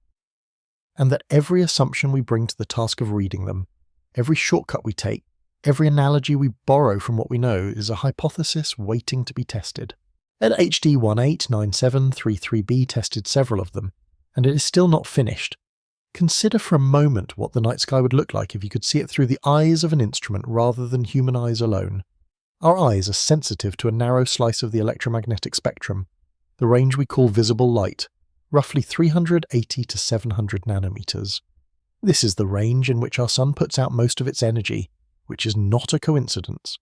Speaker 1: and that every assumption we bring to the task of reading them, every shortcut we take, every analogy we borrow from what we know is a hypothesis waiting to be tested. And HD 189733b tested several of them, and it is still not finished. Consider for a moment what the night sky would look like if you could see it through the eyes of an instrument rather than human eyes alone. Our eyes are sensitive to a narrow slice of the electromagnetic spectrum, the range we call visible light, roughly 380 to 700 nanometers. This is the range in which our sun puts out most of its energy, which is not a coincidence.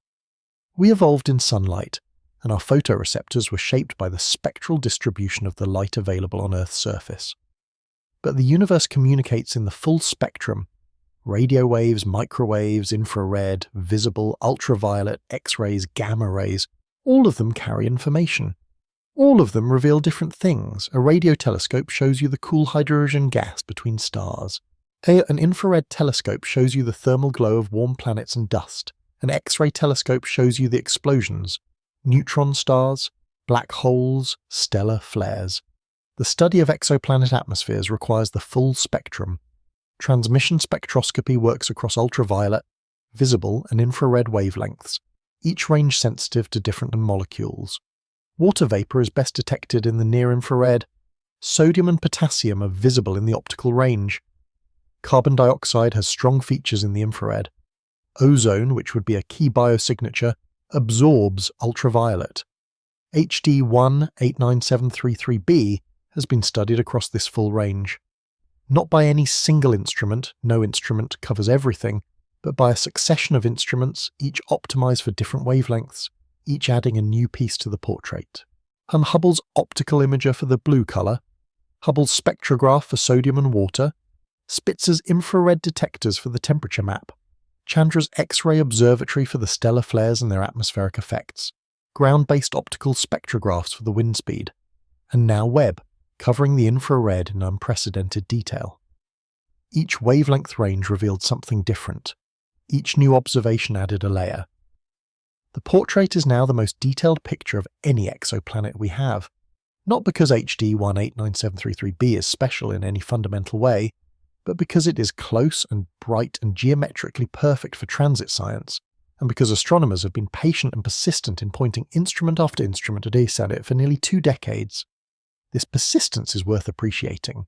Speaker 1: We evolved in sunlight, and our photoreceptors were shaped by the spectral distribution of the light available on Earth's surface. But the universe communicates in the full spectrum, Radio waves, microwaves, infrared, visible, ultraviolet, X-rays, gamma rays, all of them carry information. All of them reveal different things. A radio telescope shows you the cool hydrogen gas between stars. An infrared telescope shows you the thermal glow of warm planets and dust. An X-ray telescope shows you the explosions, neutron stars, black holes, stellar flares. The study of exoplanet atmospheres requires the full spectrum. Transmission spectroscopy works across ultraviolet, visible, and infrared wavelengths, each range sensitive to different molecules. Water vapor is best detected in the near-infrared. Sodium and potassium are visible in the optical range. Carbon dioxide has strong features in the infrared. Ozone, which would be a key biosignature, absorbs ultraviolet. HD 189733b has been studied across this full range. Not by any single instrument, no instrument covers everything, but by a succession of instruments, each optimized for different wavelengths, each adding a new piece to the portrait. And Hubble's optical imager for the blue colour, Hubble's spectrograph for sodium and water, Spitzer's infrared detectors for the temperature map, Chandra's X-ray observatory for the stellar flares and their atmospheric effects, ground-based optical spectrographs for the wind speed, and now Webb, covering the infrared in unprecedented detail. Each wavelength range revealed something different. Each new observation added a layer. The portrait is now the most detailed picture of any exoplanet we have, not because HD 189733b is special in any fundamental way, but because it is close and bright and geometrically perfect for transit science, and because astronomers have been patient and persistent in pointing instrument after instrument at it for nearly 2 decades. This persistence is worth appreciating.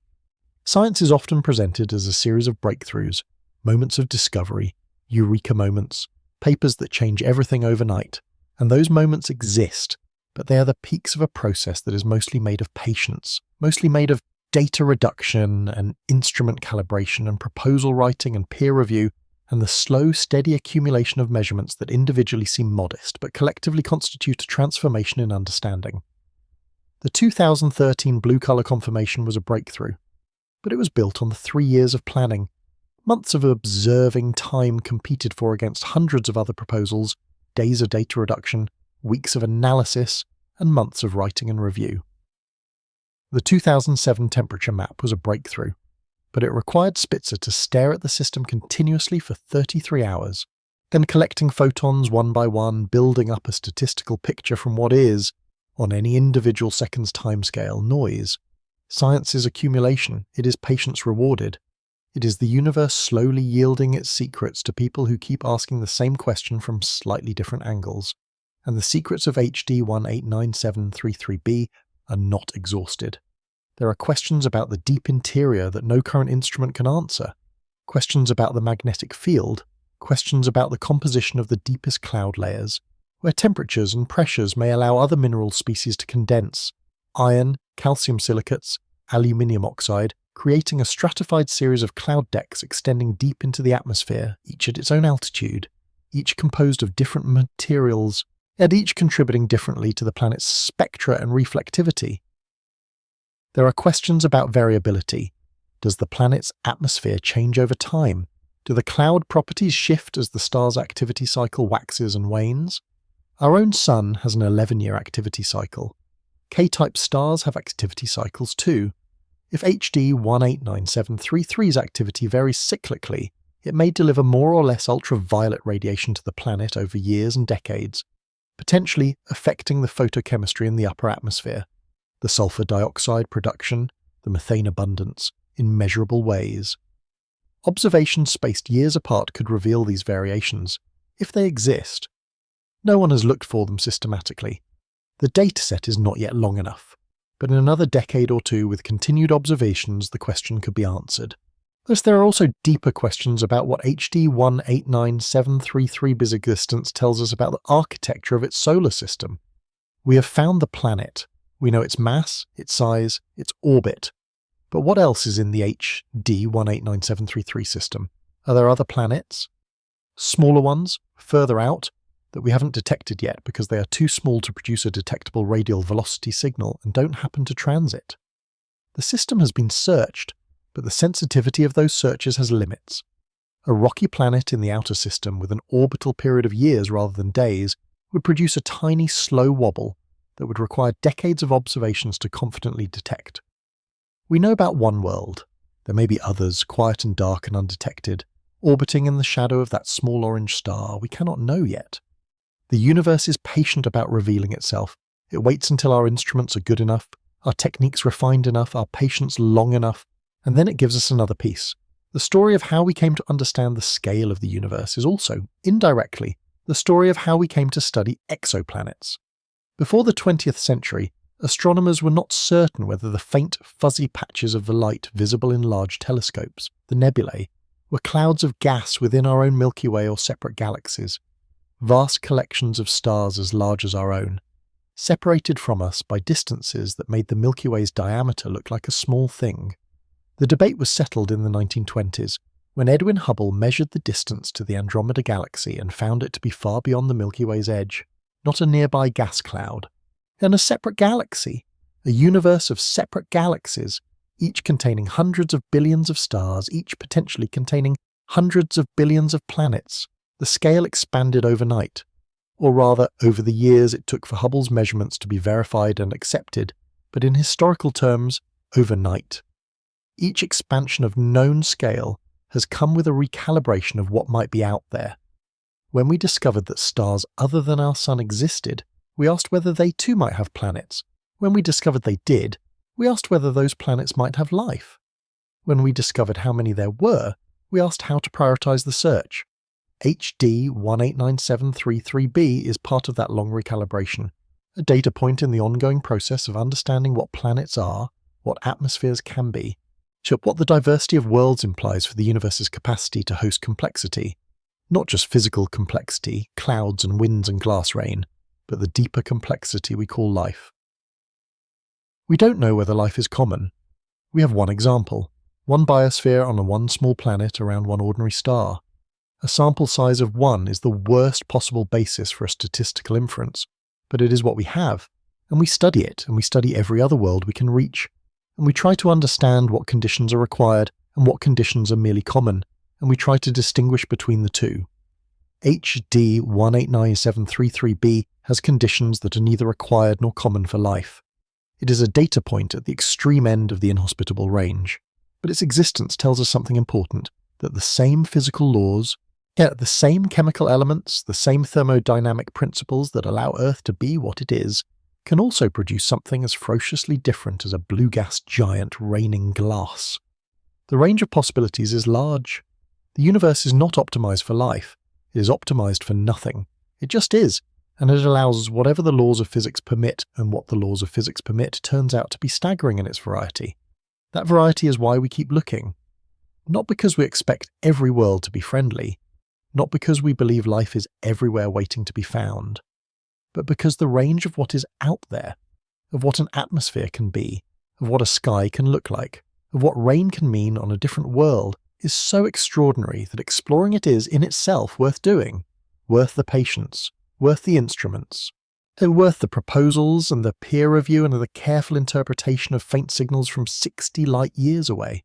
Speaker 1: Science is often presented as a series of breakthroughs, moments of discovery, eureka moments, papers that change everything overnight, and those moments exist, but they are the peaks of a process that is mostly made of patience, mostly made of data reduction and instrument calibration and proposal writing and peer review, and the slow, steady accumulation of measurements that individually seem modest but collectively constitute a transformation in understanding. The 2013 blue colour confirmation was a breakthrough, but it was built on 3 years of planning, months of observing time competed for against hundreds of other proposals, days of data reduction, weeks of analysis, and months of writing and review. The 2007 temperature map was a breakthrough, but it required Spitzer to stare at the system continuously for 33 hours, then collecting photons one by one, building up a statistical picture from what is, on any individual second's timescale, noise. Science is accumulation, it is patience rewarded. It is the universe slowly yielding its secrets to people who keep asking the same question from slightly different angles. And the secrets of HD 189733b are not exhausted. There are questions about the deep interior that no current instrument can answer, questions about the magnetic field, questions about the composition of the deepest cloud layers, where temperatures and pressures may allow other mineral species to condense, iron, calcium silicates, aluminium oxide, creating a stratified series of cloud decks extending deep into the atmosphere, each at its own altitude, each composed of different materials, and each contributing differently to the planet's spectra and reflectivity. There are questions about variability. Does the planet's atmosphere change over time? Do the cloud properties shift as the star's activity cycle waxes and wanes? Our own Sun has an 11-year activity cycle. K-type stars have activity cycles too. If HD 189733's activity varies cyclically, it may deliver more or less ultraviolet radiation to the planet over years and decades, potentially affecting the photochemistry in the upper atmosphere, the sulfur dioxide production, the methane abundance, in measurable ways. Observations spaced years apart could reveal these variations, if they exist. No one has looked for them systematically. The dataset is not yet long enough, but in another decade or two with continued observations the question could be answered. Thus there are also deeper questions about what HD 189733b's existence tells us about the architecture of its solar system. We have found the planet. We know its mass, its size, its orbit. But what else is in the HD 189733 system? Are there other planets? Smaller ones, further out, that we haven't detected yet because they are too small to produce a detectable radial velocity signal and don't happen to transit. The system has been searched, but the sensitivity of those searches has limits. A rocky planet in the outer system with an orbital period of years rather than days would produce a tiny, slow wobble that would require decades of observations to confidently detect. We know about one world. There may be others, quiet and dark and undetected, orbiting in the shadow of that small orange star we cannot know yet. The universe is patient about revealing itself. It waits until our instruments are good enough, our techniques refined enough, our patience long enough, and then it gives us another piece. The story of how we came to understand the scale of the universe is also, indirectly, the story of how we came to study exoplanets. Before the 20th century, astronomers were not certain whether the faint, fuzzy patches of the light visible in large telescopes, the nebulae, were clouds of gas within our own Milky Way or separate galaxies, vast collections of stars as large as our own, separated from us by distances that made the Milky Way's diameter look like a small thing. The debate was settled in the 1920s, when Edwin Hubble measured the distance to the Andromeda Galaxy and found it to be far beyond the Milky Way's edge, not a nearby gas cloud, and a separate galaxy, a universe of separate galaxies, each containing hundreds of billions of stars, each potentially containing hundreds of billions of planets. The scale expanded overnight, or rather over the years it took for Hubble's measurements to be verified and accepted, but in historical terms, overnight. Each expansion of known scale has come with a recalibration of what might be out there. When we discovered that stars other than our Sun existed, we asked whether they too might have planets. When we discovered they did, we asked whether those planets might have life. When we discovered how many there were, we asked how to prioritize the search. HD 189733b is part of that long recalibration, a data point in the ongoing process of understanding what planets are, what atmospheres can be, what the diversity of worlds implies for the universe's capacity to host complexity, not just physical complexity, clouds and winds and glass rain, but the deeper complexity we call life. We don't know whether life is common. We have one example, one biosphere on one small planet around one ordinary star. A sample size of 1 is the worst possible basis for a statistical inference, but it is what we have, and we study it, and we study every other world we can reach, and we try to understand what conditions are required and what conditions are merely common, and we try to distinguish between the two. HD 189733b has conditions that are neither required nor common for life. It is a data point at the extreme end of the inhospitable range, but its existence tells us something important, that the same physical laws, the same chemical elements, the same thermodynamic principles that allow Earth to be what it is, can also produce something as ferociously different as a blue gas giant raining glass. The range of possibilities is large. The universe is not optimized for life. It is optimized for nothing. It just is, and it allows whatever the laws of physics permit, and what the laws of physics permit turns out to be staggering in its variety. That variety is why we keep looking. Not because we expect every world to be friendly, not because we believe life is everywhere waiting to be found, but because the range of what is out there, of what an atmosphere can be, of what a sky can look like, of what rain can mean on a different world, is so extraordinary that exploring it is in itself worth doing, worth the patience, worth the instruments, worth the proposals and the peer review and the careful interpretation of faint signals from 60 light years away.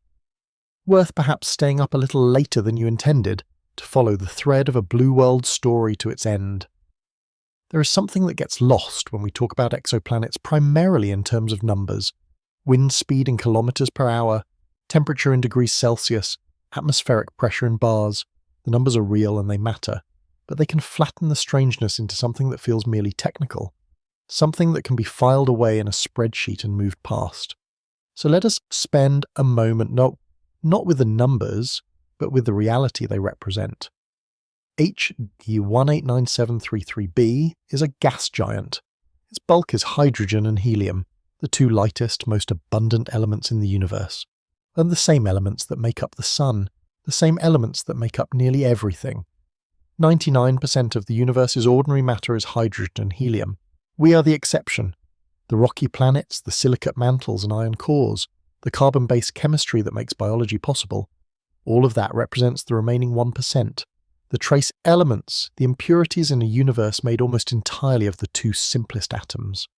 Speaker 1: Worth perhaps staying up a little later than you intended to follow the thread of a blue world story to its end. There is something that gets lost when we talk about exoplanets primarily in terms of numbers, wind speed in kilometres per hour, temperature in degrees Celsius, atmospheric pressure in bars. The numbers are real and they matter, but they can flatten the strangeness into something that feels merely technical, something that can be filed away in a spreadsheet and moved past. So let us spend a moment not with the numbers, but with the reality they represent. HD 189733b is a gas giant. Its bulk is hydrogen and helium, the two lightest, most abundant elements in the universe, and the same elements that make up the Sun, the same elements that make up nearly everything. 99% of the universe's ordinary matter is hydrogen and helium. We are the exception. The rocky planets, the silicate mantles and iron cores, the carbon-based chemistry that makes biology possible, all of that represents the remaining 1%. The trace elements, the impurities in a universe made almost entirely of the two simplest atoms.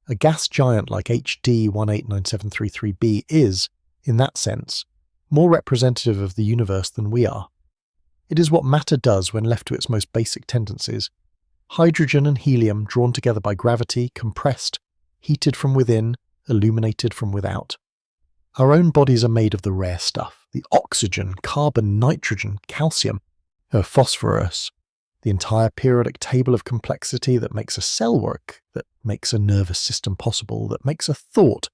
Speaker 1: A gas giant like HD 189733b is, in that sense, more representative of the universe than we are. It is what matter does when left to its most basic tendencies. Hydrogen and helium drawn together by gravity, compressed, heated from within, illuminated from without. Our own bodies are made of the rare stuff, the oxygen, carbon, nitrogen, calcium, phosphorus, the entire periodic table of complexity that makes a cell work, that makes a nervous system possible, that makes a thought.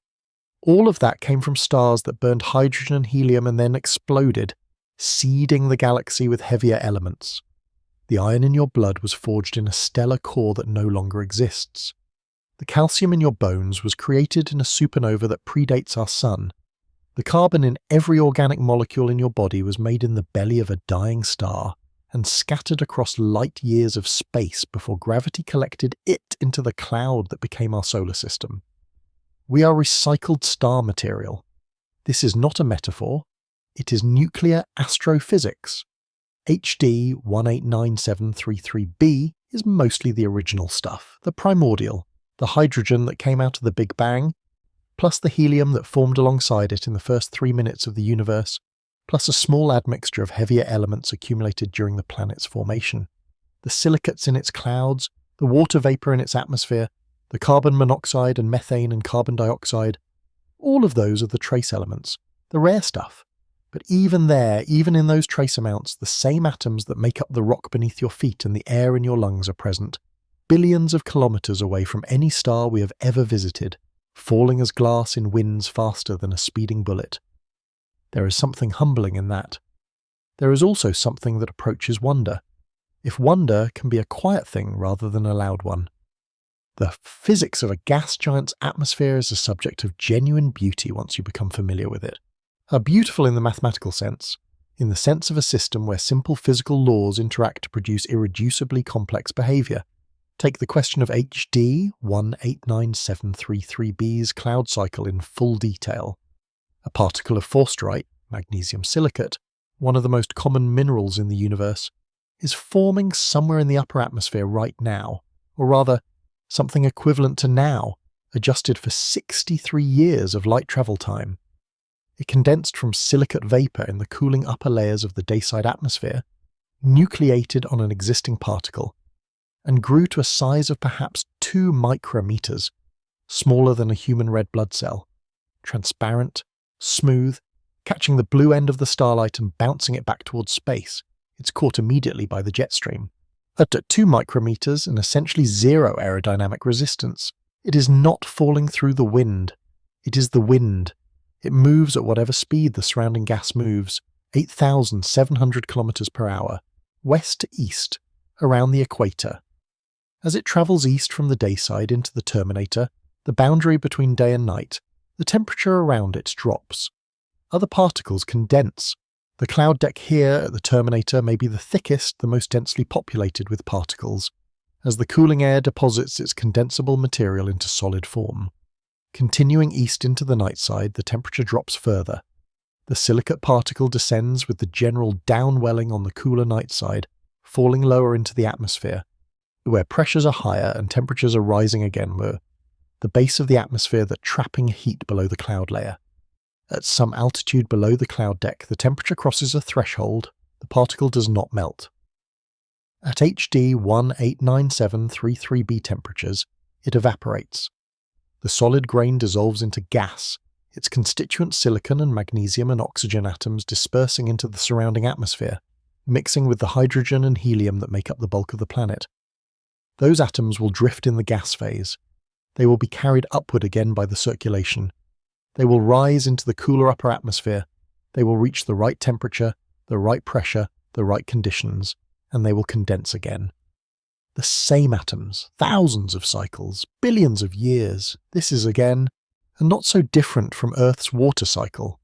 Speaker 1: All of that came from stars that burned hydrogen and helium and then exploded, seeding the galaxy with heavier elements. The iron in your blood was forged in a stellar core that no longer exists. The calcium in your bones was created in a supernova that predates our sun. The carbon in every organic molecule in your body was made in the belly of a dying star and scattered across light years of space before gravity collected it into the cloud that became our solar system. We are recycled star material. This is not a metaphor. It is nuclear astrophysics. HD 189733b is mostly the original stuff, the primordial, the hydrogen that came out of the Big Bang, plus the helium that formed alongside it in the first 3 minutes of the universe, plus a small admixture of heavier elements accumulated during the planet's formation. The silicates in its clouds, the water vapour in its atmosphere, the carbon monoxide and methane and carbon dioxide, all of those are the trace elements, the rare stuff. But even there, even in those trace amounts, the same atoms that make up the rock beneath your feet and the air in your lungs are present, billions of kilometres away from any star we have ever visited, falling as glass in winds faster than a speeding bullet. There is something humbling in that. There is also something that approaches wonder, if wonder can be a quiet thing rather than a loud one. The physics of a gas giant's atmosphere is a subject of genuine beauty once you become familiar with it. Beautiful in the mathematical sense, in the sense of a system where simple physical laws interact to produce irreducibly complex behaviour. Take the question of HD 189733b's cloud cycle in full detail. A particle of forsterite, magnesium silicate, one of the most common minerals in the universe, is forming somewhere in the upper atmosphere right now, or rather, something equivalent to now, adjusted for 63 years of light travel time. It condensed from silicate vapour in the cooling upper layers of the dayside atmosphere, nucleated on an existing particle, and grew to a size of perhaps 2 micrometers, smaller than a human red blood cell, transparent, smooth, catching the blue end of the starlight and bouncing it back towards space. It's caught immediately by the jet stream. At 2 micrometers and essentially zero aerodynamic resistance, it is not falling through the wind. It is the wind. It moves at whatever speed the surrounding gas moves, 8,700 kilometers per hour, west to east, around the equator. As it travels east from the dayside into the terminator, the boundary between day and night, the temperature around it drops. Other particles condense. The cloud deck here at the terminator may be the thickest, the most densely populated with particles, as the cooling air deposits its condensable material into solid form. Continuing east into the night side, the temperature drops further. The silicate particle descends with the general downwelling on the cooler night side, falling lower into the atmosphere, where pressures are higher and temperatures are rising again, where the base of the atmosphere that trapping heat below the cloud layer. At some altitude below the cloud deck, the temperature crosses a threshold, the particle does not melt. At HD 189733b temperatures, it evaporates. The solid grain dissolves into gas, its constituent silicon and magnesium and oxygen atoms dispersing into the surrounding atmosphere, mixing with the hydrogen and helium that make up the bulk of the planet. Those atoms will drift in the gas phase. They will be carried upward again by the circulation. They will rise into the cooler upper atmosphere. They will reach the right temperature, the right pressure, the right conditions, and they will condense again. The same atoms, thousands of cycles, billions of years. This is again, and not so different from Earth's water cycle.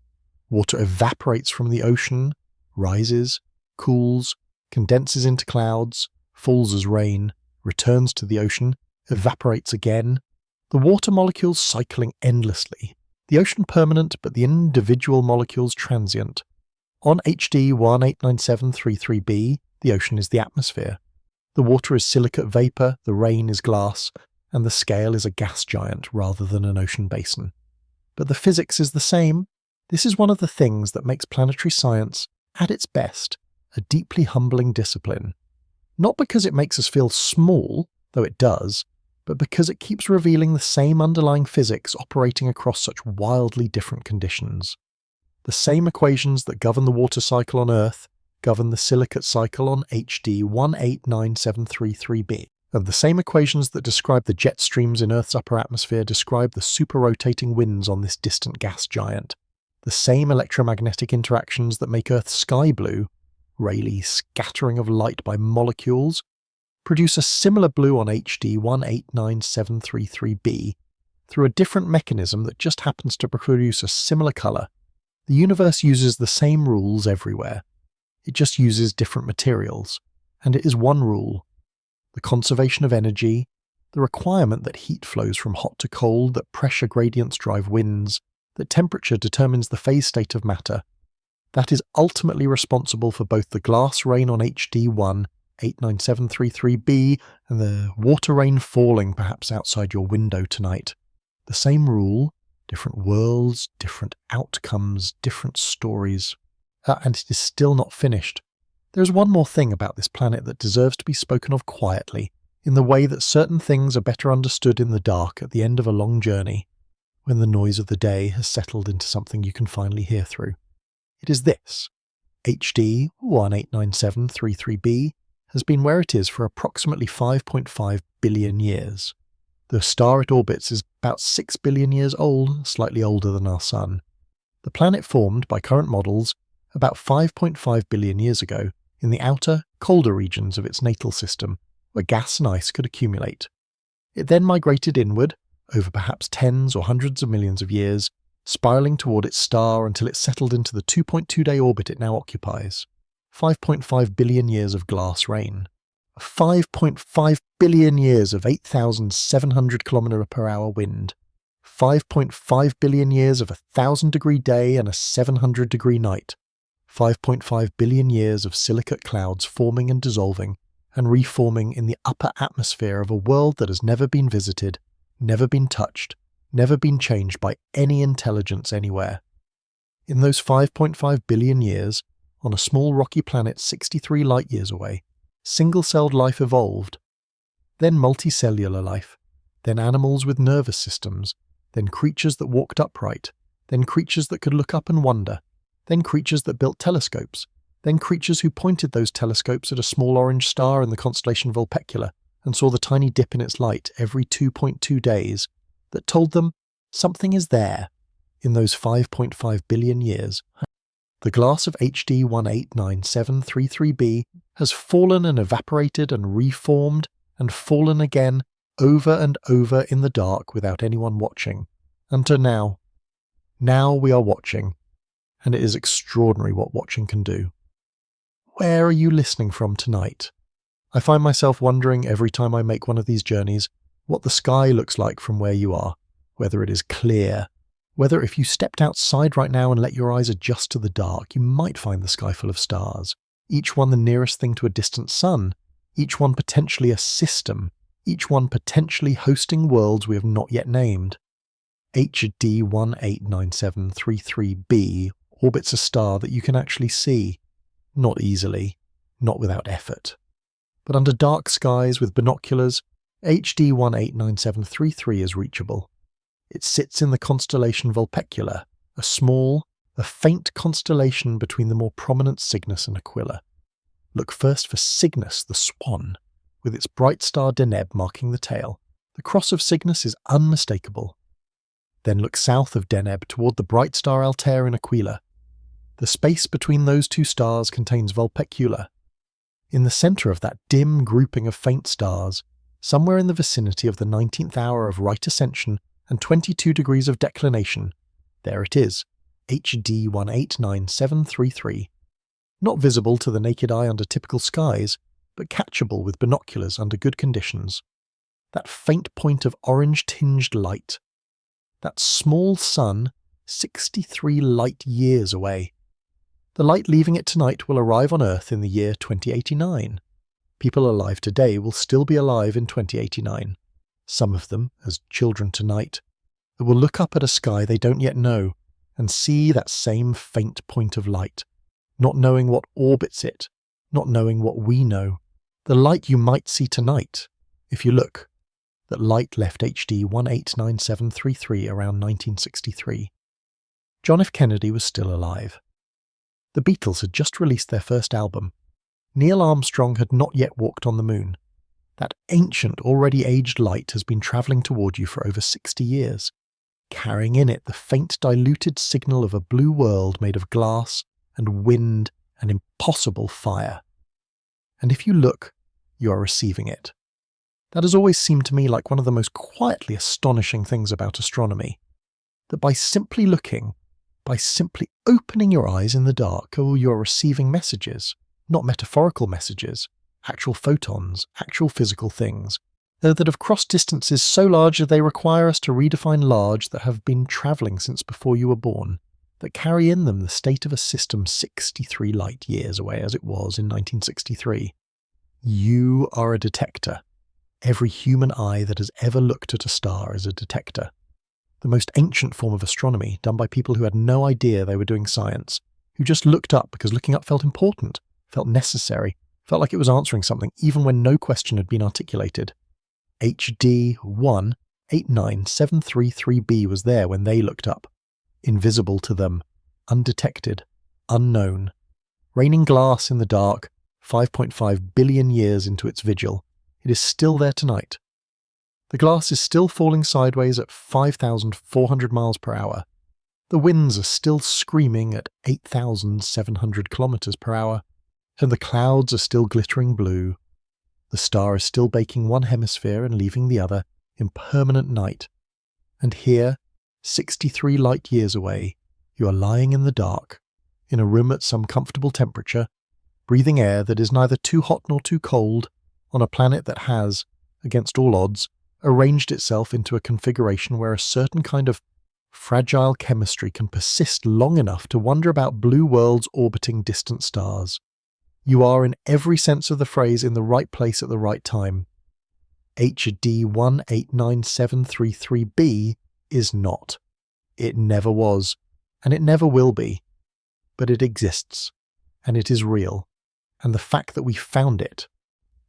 Speaker 1: Water evaporates from the ocean, rises, cools, condenses into clouds, falls as rain, returns to the ocean, evaporates again. The water molecules cycling endlessly. The ocean permanent, but the individual molecules transient. On HD 189733b, the ocean is the atmosphere. The water is silicate vapour, the rain is glass, and the scale is a gas giant rather than an ocean basin. But the physics is the same. This is one of the things that makes planetary science, at its best, a deeply humbling discipline. Not because it makes us feel small, though it does, but because it keeps revealing the same underlying physics operating across such wildly different conditions. The same equations that govern the water cycle on Earth govern the silicate cycle on HD 189733b, and the same equations that describe the jet streams in Earth's upper atmosphere describe the super-rotating winds on this distant gas giant. The same electromagnetic interactions that make Earth's sky blue, Rayleigh's scattering of light by molecules, produce a similar blue on HD 189733b through a different mechanism that just happens to produce a similar colour. The universe uses the same rules everywhere. It just uses different materials, and it is one rule: the conservation of energy, the requirement that heat flows from hot to cold, that pressure gradients drive winds, that temperature determines the phase state of matter. That is ultimately responsible for both the glass rain on HD 189733b and the water rain falling perhaps outside your window tonight. The same rule, different worlds, different outcomes, different stories. And it is still not finished. There is one more thing about this planet that deserves to be spoken of quietly, in the way that certain things are better understood in the dark at the end of a long journey, when the noise of the day has settled into something you can finally hear through. It is this: HD 189733b has been where it is for approximately 5.5 billion years. The star it orbits is about 6 billion years old, slightly older than our Sun. The planet formed, by current models, about 5.5 billion years ago in the outer, colder regions of its natal system, where gas and ice could accumulate. It then migrated inward, over perhaps tens or hundreds of millions of years, spiralling toward its star until it settled into the 2.2-day orbit it now occupies. 5.5 billion years of glass rain. 5.5 billion years of 8,700 km/h wind. 5.5 billion years of a 1,000-degree day and a 700-degree night. 5.5 billion years of silicate clouds forming and dissolving and reforming in the upper atmosphere of a world that has never been visited, never been touched, never been changed by any intelligence anywhere. In those 5.5 billion years, on a small rocky planet 63 light-years away, single-celled life evolved, then multicellular life, then animals with nervous systems, then creatures that walked upright, then creatures that could look up and wonder, then creatures that built telescopes, then creatures who pointed those telescopes at a small orange star in the constellation Vulpecula and saw the tiny dip in its light every 2.2 days that told them something is there in those 5.5 billion years. The glass of HD 189733b has fallen and evaporated and reformed and fallen again over and over in the dark without anyone watching. Until now. Now we are watching, and it is extraordinary what watching can do. Where are you listening from tonight? I find myself wondering every time I make one of these journeys what the sky looks like from where you are, whether it is clear, whether if you stepped outside right now and let your eyes adjust to the dark, you might find the sky full of stars, each one the nearest thing to a distant sun, each one potentially a system, each one potentially hosting worlds we have not yet named. HD 189733b orbits a star that you can actually see, not easily, not without effort. But under dark skies with binoculars, HD 189733 is reachable. It sits in the constellation Vulpecula, a small, a faint constellation between the more prominent Cygnus and Aquila. Look first for Cygnus, the swan, with its bright star Deneb marking the tail. The cross of Cygnus is unmistakable. Then look south of Deneb toward the bright star Altair in Aquila. The space between those two stars contains Vulpecula. In the centre of that dim grouping of faint stars, somewhere in the vicinity of the 19th hour of right ascension and 22 degrees of declination, there it is, HD 189733. Not visible to the naked eye under typical skies, but catchable with binoculars under good conditions. That faint point of orange-tinged light. That small sun 63 light-years away. The light leaving it tonight will arrive on Earth in the year 2089. People alive today will still be alive in 2089. Some of them, as children tonight, that will look up at a sky they don't yet know and see that same faint point of light, not knowing what orbits it, not knowing what we know. The light you might see tonight, if you look, that light left HD 189733 around 1963. John F. Kennedy was still alive. The Beatles had just released their first album. Neil Armstrong had not yet walked on the moon. That ancient, already aged light has been travelling toward you for over 60 years, carrying in it the faint, diluted signal of a blue world made of glass and wind and impossible fire. And if you look, you are receiving it. That has always seemed to me like one of the most quietly astonishing things about astronomy, that by simply looking, by simply opening your eyes in the dark, you are receiving messages, not metaphorical messages, actual photons, actual physical things, that have crossed distances so large that they require us to redefine large, that have been travelling since before you were born, that carry in them the state of a system 63 light years away as it was in 1963. You are a detector. Every human eye that has ever looked at a star is a detector. The most ancient form of astronomy, done by people who had no idea they were doing science, who just looked up because looking up felt important, felt necessary, felt like it was answering something even when no question had been articulated. HD 189733b was there when they looked up, invisible to them, undetected, unknown, raining glass in the dark, 5.5 billion years into its vigil. It is still there tonight. The glass is still falling sideways at 5,400 miles per hour. The winds are still screaming at 8,700 kilometres per hour, and the clouds are still glittering blue. The star is still baking one hemisphere and leaving the other in permanent night. And here, 63 light years away, you are lying in the dark, in a room at some comfortable temperature, breathing air that is neither too hot nor too cold, on a planet that has, against all odds, arranged itself into a configuration where a certain kind of fragile chemistry can persist long enough to wonder about blue worlds orbiting distant stars. You are, in every sense of the phrase, in the right place at the right time. HD 189733b is not. It never was, and it never will be. But it exists, and it is real. And the fact that we found it,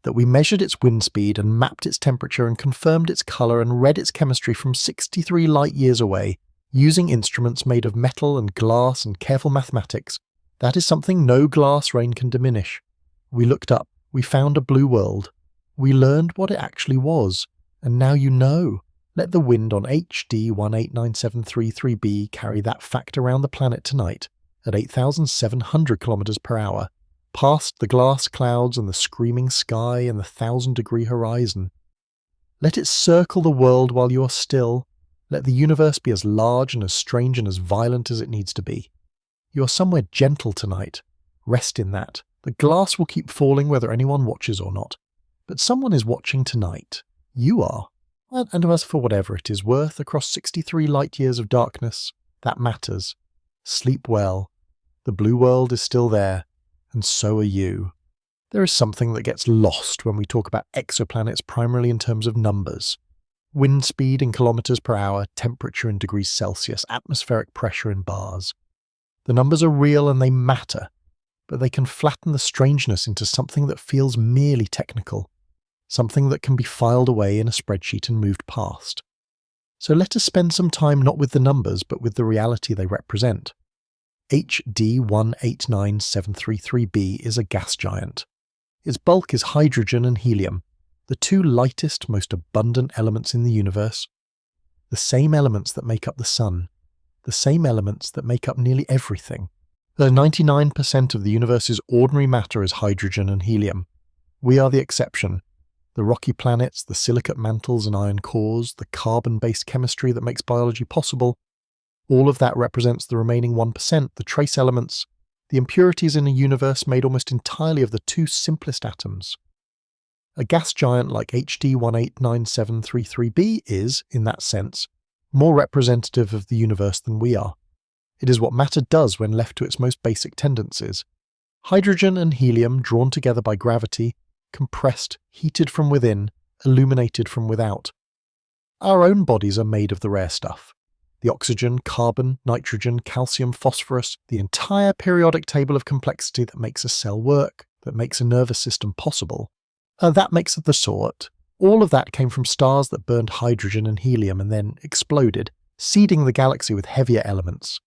Speaker 1: that we measured its wind speed and mapped its temperature and confirmed its colour and read its chemistry from 63 light years away, using instruments made of metal and glass and careful mathematics, that is something no glass rain can diminish. We looked up, we found a blue world. We learned what it actually was, and now you know. Let the wind on HD 189733b carry that fact around the planet tonight at 8,700 kilometres per hour, past the glass clouds and the screaming sky and the 1,000-degree horizon. Let it circle the world while you are still. Let the universe be as large and as strange and as violent as it needs to be. You are somewhere gentle tonight. Rest in that. The glass will keep falling whether anyone watches or not. But someone is watching tonight. You are. And as for whatever it is worth across 63 light years of darkness, that matters. Sleep well. The blue world is still there, and so are you. There is something that gets lost when we talk about exoplanets primarily in terms of numbers. Wind speed in kilometres per hour, temperature in degrees Celsius, atmospheric pressure in bars. The numbers are real and they matter, but they can flatten the strangeness into something that feels merely technical, something that can be filed away in a spreadsheet and moved past. So let us spend some time not with the numbers, but with the reality they represent. HD 189733b is a gas giant. Its bulk is hydrogen and helium, the two lightest, most abundant elements in the universe. The same elements that make up the sun, the same elements that make up nearly everything. 99% of the universe's ordinary matter is hydrogen and helium. We are the exception. The rocky planets, the silicate mantles and iron cores, the carbon-based chemistry that makes biology possible, all of that represents the remaining 1%, the trace elements, the impurities in a universe made almost entirely of the two simplest atoms. A gas giant like HD 189733b is, in that sense, more representative of the universe than we are. It is what matter does when left to its most basic tendencies. Hydrogen and helium drawn together by gravity, compressed, heated from within, illuminated from without. Our own bodies are made of the rare stuff. The oxygen, carbon, nitrogen, calcium, phosphorus, the entire periodic table of complexity that makes a cell work, that makes a nervous system possible, that makes of the sort. All of that came from stars that burned hydrogen and helium and then exploded, seeding the galaxy with heavier elements.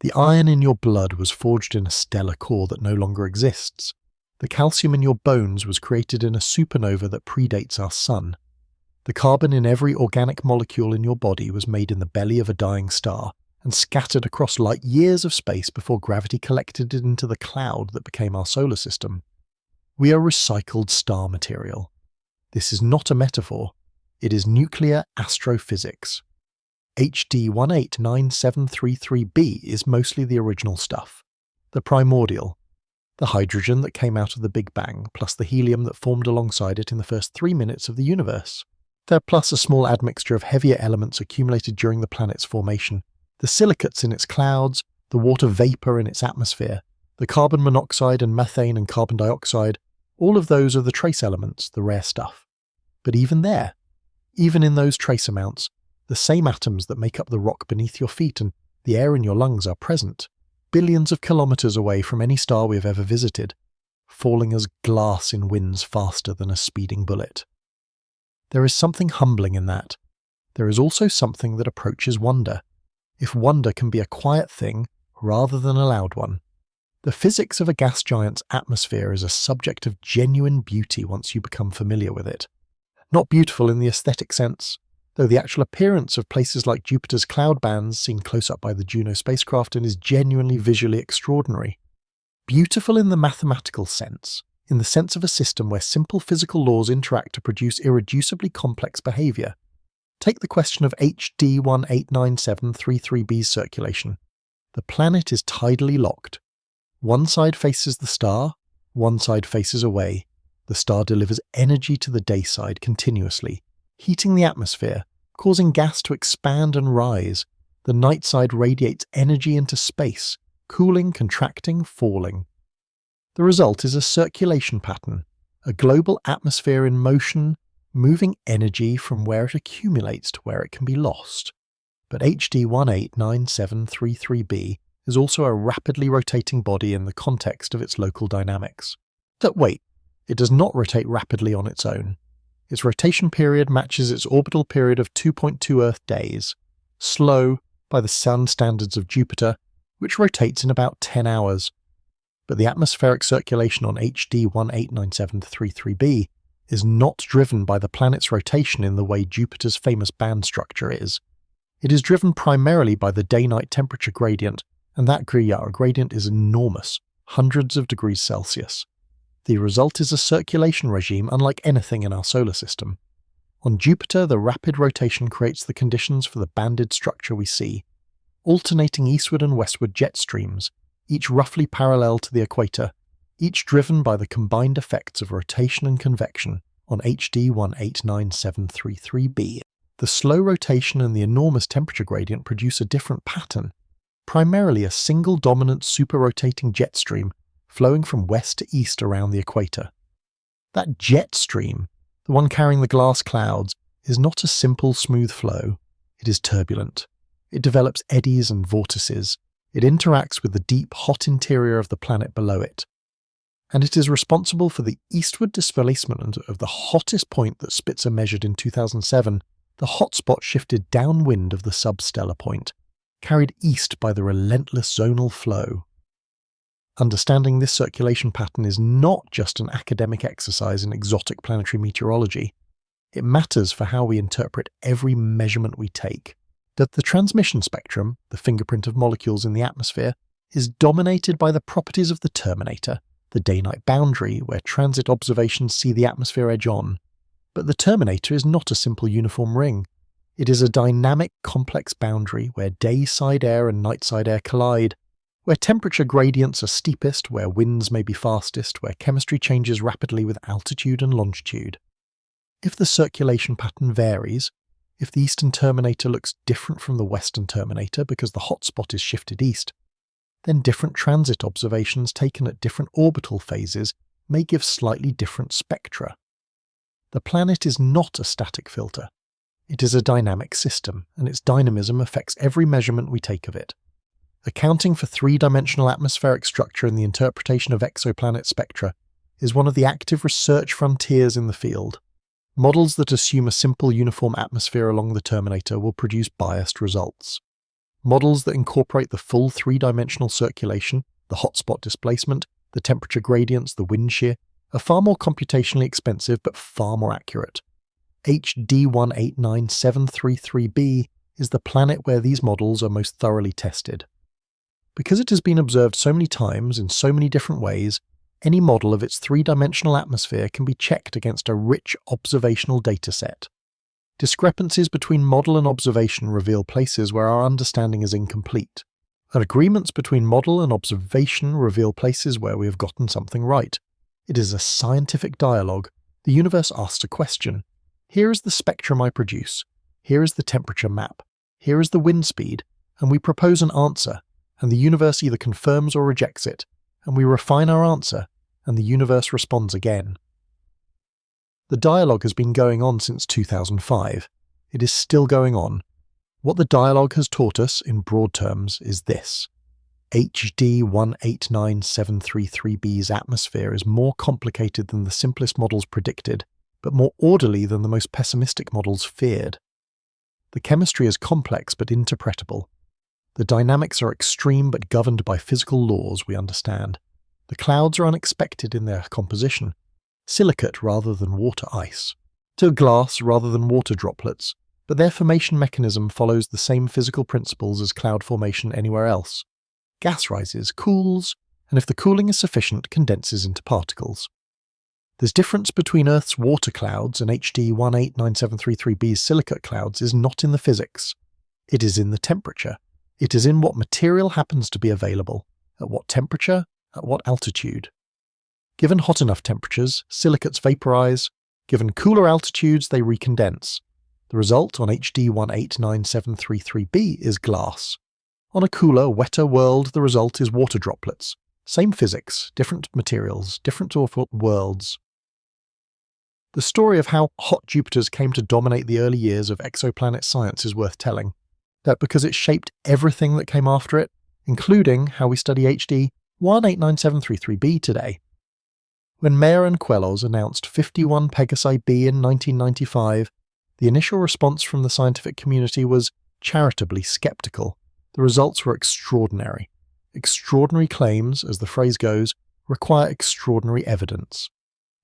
Speaker 1: The iron in your blood was forged in a stellar core that no longer exists. The calcium in your bones was created in a supernova that predates our sun. The carbon in every organic molecule in your body was made in the belly of a dying star and scattered across light years of space before gravity collected it into the cloud that became our solar system. We are recycled star material. This is not a metaphor. It is nuclear astrophysics. HD 189733b is mostly the original stuff, the primordial, the hydrogen that came out of the Big Bang, plus the helium that formed alongside it in the first 3 minutes of the universe. There plus a small admixture of heavier elements accumulated during the planet's formation, the silicates in its clouds, the water vapour in its atmosphere, the carbon monoxide and methane and carbon dioxide, all of those are the trace elements, the rare stuff. But even there, even in those trace amounts, the same atoms that make up the rock beneath your feet and the air in your lungs are present, billions of kilometres away from any star we have ever visited, falling as glass in winds faster than a speeding bullet. There is something humbling in that. There is also something that approaches wonder, if wonder can be a quiet thing rather than a loud one. The physics of a gas giant's atmosphere is a subject of genuine beauty once you become familiar with it. Not beautiful in the aesthetic sense, though the actual appearance of places like Jupiter's cloud bands seen close up by the Juno spacecraft is genuinely visually extraordinary. Beautiful in the mathematical sense, in the sense of a system where simple physical laws interact to produce irreducibly complex behaviour. Take the question of HD 189733b's circulation. The planet is tidally locked. One side faces the star, one side faces away. The star delivers energy to the day side continuously, heating the atmosphere, causing gas to expand and rise. The night side radiates energy into space, cooling, contracting, falling. The result is a circulation pattern, a global atmosphere in motion, moving energy from where it accumulates to where it can be lost. But HD 189733b is also a rapidly rotating body in the context of its local dynamics. But wait, it does not rotate rapidly on its own. Its rotation period matches its orbital period of 2.2 Earth days, slow by the Sun standards of Jupiter, which rotates in about 10 hours. But the atmospheric circulation on HD 189733b is not driven by the planet's rotation in the way Jupiter's famous band structure is. It is driven primarily by the day-night temperature gradient, and that gradient is enormous, hundreds of degrees Celsius. The result is a circulation regime unlike anything in our solar system. On Jupiter, the rapid rotation creates the conditions for the banded structure we see, alternating eastward and westward jet streams, each roughly parallel to the equator, each driven by the combined effects of rotation and convection on HD 189733b. The slow rotation and the enormous temperature gradient produce a different pattern, primarily a single dominant super-rotating jet stream flowing from west to east around the equator. That jet stream, the one carrying the glass clouds, is not a simple smooth flow. It is turbulent. It develops eddies and vortices. It interacts with the deep, hot interior of the planet below it. And it is responsible for the eastward displacement of the hottest point that Spitzer measured in 2007. The hotspot shifted downwind of the substellar point, carried east by the relentless zonal flow. Understanding this circulation pattern is not just an academic exercise in exotic planetary meteorology. It matters for how we interpret every measurement we take. That the transmission spectrum, the fingerprint of molecules in the atmosphere, is dominated by the properties of the terminator, the day-night boundary where transit observations see the atmosphere edge on. But the terminator is not a simple uniform ring. It is a dynamic, complex boundary where day-side air and night-side air collide, where temperature gradients are steepest, where winds may be fastest, where chemistry changes rapidly with altitude and longitude. If the circulation pattern varies, if the eastern terminator looks different from the western terminator because the hotspot is shifted east, then different transit observations taken at different orbital phases may give slightly different spectra. The planet is not a static filter. It is a dynamic system, and its dynamism affects every measurement we take of it. Accounting for three-dimensional atmospheric structure in the interpretation of exoplanet spectra is one of the active research frontiers in the field. Models that assume a simple uniform atmosphere along the terminator will produce biased results. Models that incorporate the full three-dimensional circulation, the hotspot displacement, the temperature gradients, the wind shear, are far more computationally expensive but far more accurate. HD 189733b is the planet where these models are most thoroughly tested. Because it has been observed so many times in so many different ways, any model of its three-dimensional atmosphere can be checked against a rich observational dataset. Discrepancies between model and observation reveal places where our understanding is incomplete, and agreements between model and observation reveal places where we have gotten something right. It is a scientific dialogue. The universe asks a question. Here is the spectrum I produce. Here is the temperature map. Here is the wind speed. And we propose an answer, and the universe either confirms or rejects it, and we refine our answer, and the universe responds again. The dialogue has been going on since 2005. It is still going on. What the dialogue has taught us, in broad terms, is this. HD 189733b's atmosphere is more complicated than the simplest models predicted, but more orderly than the most pessimistic models feared. The chemistry is complex but interpretable. The dynamics are extreme but governed by physical laws we understand. The clouds are unexpected in their composition, silicate rather than water ice, to glass rather than water droplets, but their formation mechanism follows the same physical principles as cloud formation anywhere else. Gas rises, cools, and if the cooling is sufficient, condenses into particles. The difference between Earth's water clouds and HD 189733b's silicate clouds is not in the physics. It is in the temperature. It is in what material happens to be available, at what temperature, at what altitude. Given hot enough temperatures, silicates vaporize. Given cooler altitudes, they recondense. The result on HD 189733b is glass. On a cooler, wetter world, the result is water droplets. Same physics, different materials, different worlds. The story of how hot Jupiters came to dominate the early years of exoplanet science is worth telling. That because it shaped everything that came after it, including how we study HD 189733b today. When Mayer and Queloz announced 51 Pegasi b in 1995, the initial response from the scientific community was charitably skeptical. The results were extraordinary. Extraordinary claims, as the phrase goes, require extraordinary evidence.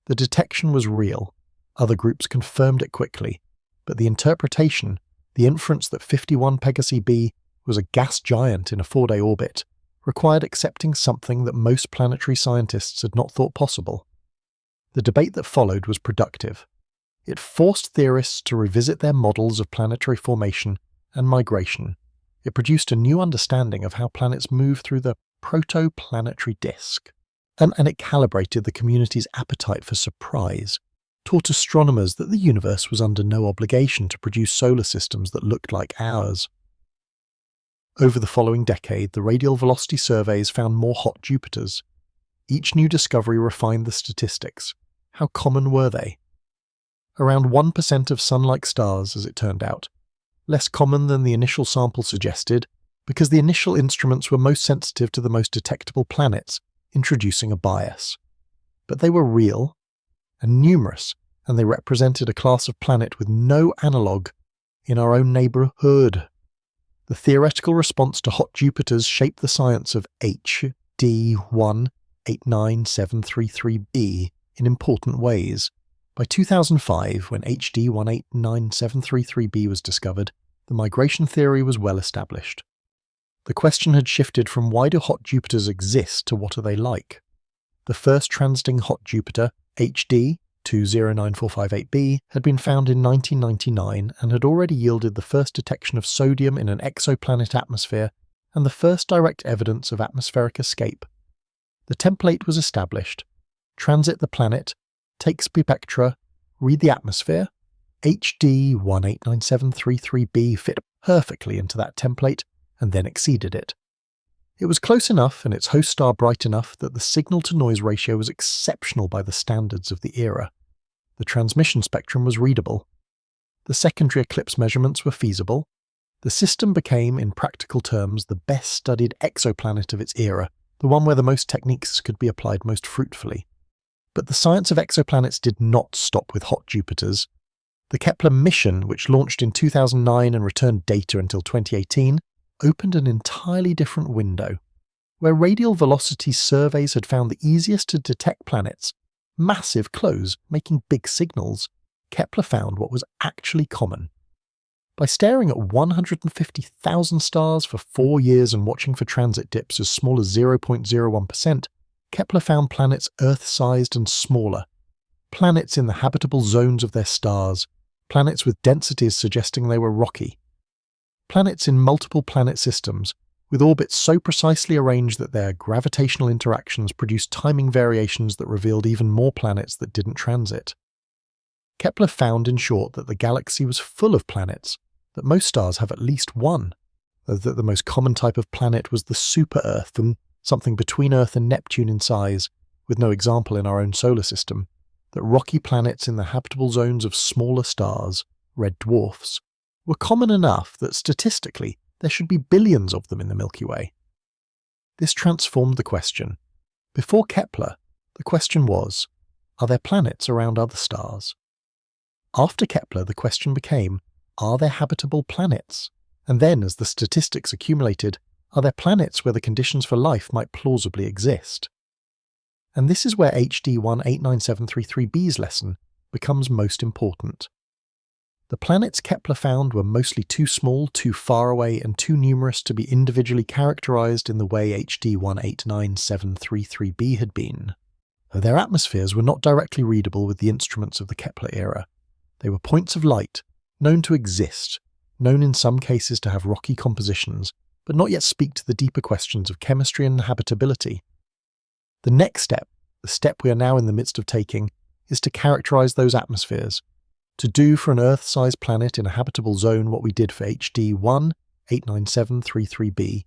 Speaker 1: The detection was real. Other groups confirmed it quickly, but the interpretation, the inference that 51 Pegasi b was a gas giant in a 4-day orbit, required accepting something that most planetary scientists had not thought possible. The debate that followed was productive. It forced theorists to revisit their models of planetary formation and migration. It produced a new understanding of how planets move through the protoplanetary disk. And it calibrated the community's appetite for surprise, taught astronomers that the universe was under no obligation to produce solar systems that looked like ours. Over the following decade, the radial velocity surveys found more hot Jupiters. Each new discovery refined the statistics. How common were they? Around 1% of Sun-like stars, as it turned out. Less common than the initial sample suggested, because the initial instruments were most sensitive to the most detectable planets, introducing a bias. But they were real and numerous, and they represented a class of planet with no analogue in our own neighbourhood. The theoretical response to hot Jupiters shaped the science of HD 189733b in important ways. By 2005, when HD 189733b was discovered, the migration theory was well established. The question had shifted from why do hot Jupiters exist to what are they like. The first transiting hot Jupiter, HD 209458b, had been found in 1999 and had already yielded the first detection of sodium in an exoplanet atmosphere and the first direct evidence of atmospheric escape. The template was established. Transit the planet, take spectra, read the atmosphere. HD 189733b fit perfectly into that template and then exceeded it. It was close enough and its host star bright enough that the signal-to-noise ratio was exceptional by the standards of the era. The transmission spectrum was readable. The secondary eclipse measurements were feasible. The system became, in practical terms, the best-studied exoplanet of its era, the one where the most techniques could be applied most fruitfully. But the science of exoplanets did not stop with hot Jupiters. The Kepler mission, which launched in 2009 and returned data until 2018, opened an entirely different window. Where radial velocity surveys had found the easiest to detect planets, massive close making big signals, Kepler found what was actually common. By staring at 150,000 stars for 4 years and watching for transit dips as small as 0.01%, Kepler found planets Earth-sized and smaller, planets in the habitable zones of their stars, planets with densities suggesting they were rocky, planets in multiple planet systems, with orbits so precisely arranged that their gravitational interactions produced timing variations that revealed even more planets that didn't transit. Kepler found, in short, that the galaxy was full of planets, that most stars have at least one, that the most common type of planet was the super-Earth, and something between Earth and Neptune in size, with no example in our own solar system, that rocky planets in the habitable zones of smaller stars, red dwarfs, were common enough that statistically there should be billions of them in the Milky Way. This transformed the question. Before Kepler, the question was, are there planets around other stars? After Kepler, the question became, are there habitable planets? And then, as the statistics accumulated, are there planets where the conditions for life might plausibly exist? And this is where HD 189733b's lesson becomes most important. The planets Kepler found were mostly too small, too far away, and too numerous to be individually characterized in the way HD 189733b had been. Though their atmospheres were not directly readable with the instruments of the Kepler era. They were points of light, known to exist, known in some cases to have rocky compositions, but not yet speak to the deeper questions of chemistry and habitability. The next step, the step we are now in the midst of taking, is to characterize those atmospheres, to do for an Earth-sized planet in a habitable zone what we did for HD 189733b,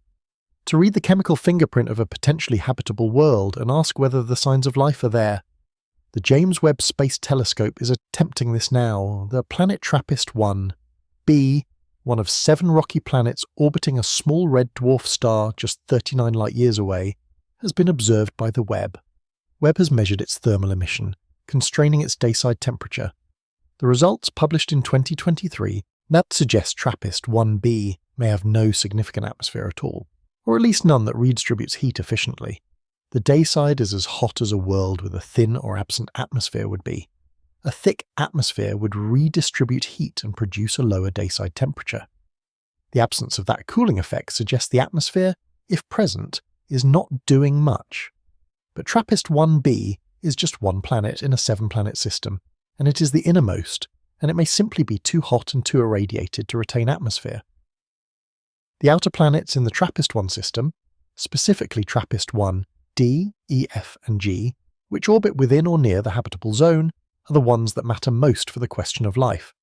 Speaker 1: to read the chemical fingerprint of a potentially habitable world and ask whether the signs of life are there. The James Webb Space Telescope is attempting this now. The planet TRAPPIST-1, b, one of 7 rocky planets orbiting a small red dwarf star just 39 light-years away, has been observed by the Webb. Webb has measured its thermal emission, constraining its dayside temperature. The results, published in 2023, that suggest TRAPPIST-1b may have no significant atmosphere at all, or at least none that redistributes heat efficiently. The dayside is as hot as a world with a thin or absent atmosphere would be. A thick atmosphere would redistribute heat and produce a lower dayside temperature. The absence of that cooling effect suggests the atmosphere, if present, is not doing much. But TRAPPIST-1b is just one planet in a 7-planet system, and it is the innermost, and it may simply be too hot and too irradiated to retain atmosphere. The outer planets in the TRAPPIST-1 system, specifically TRAPPIST-1, D, E, F, and G, which orbit within or near the habitable zone, are the ones that matter most for the question of life,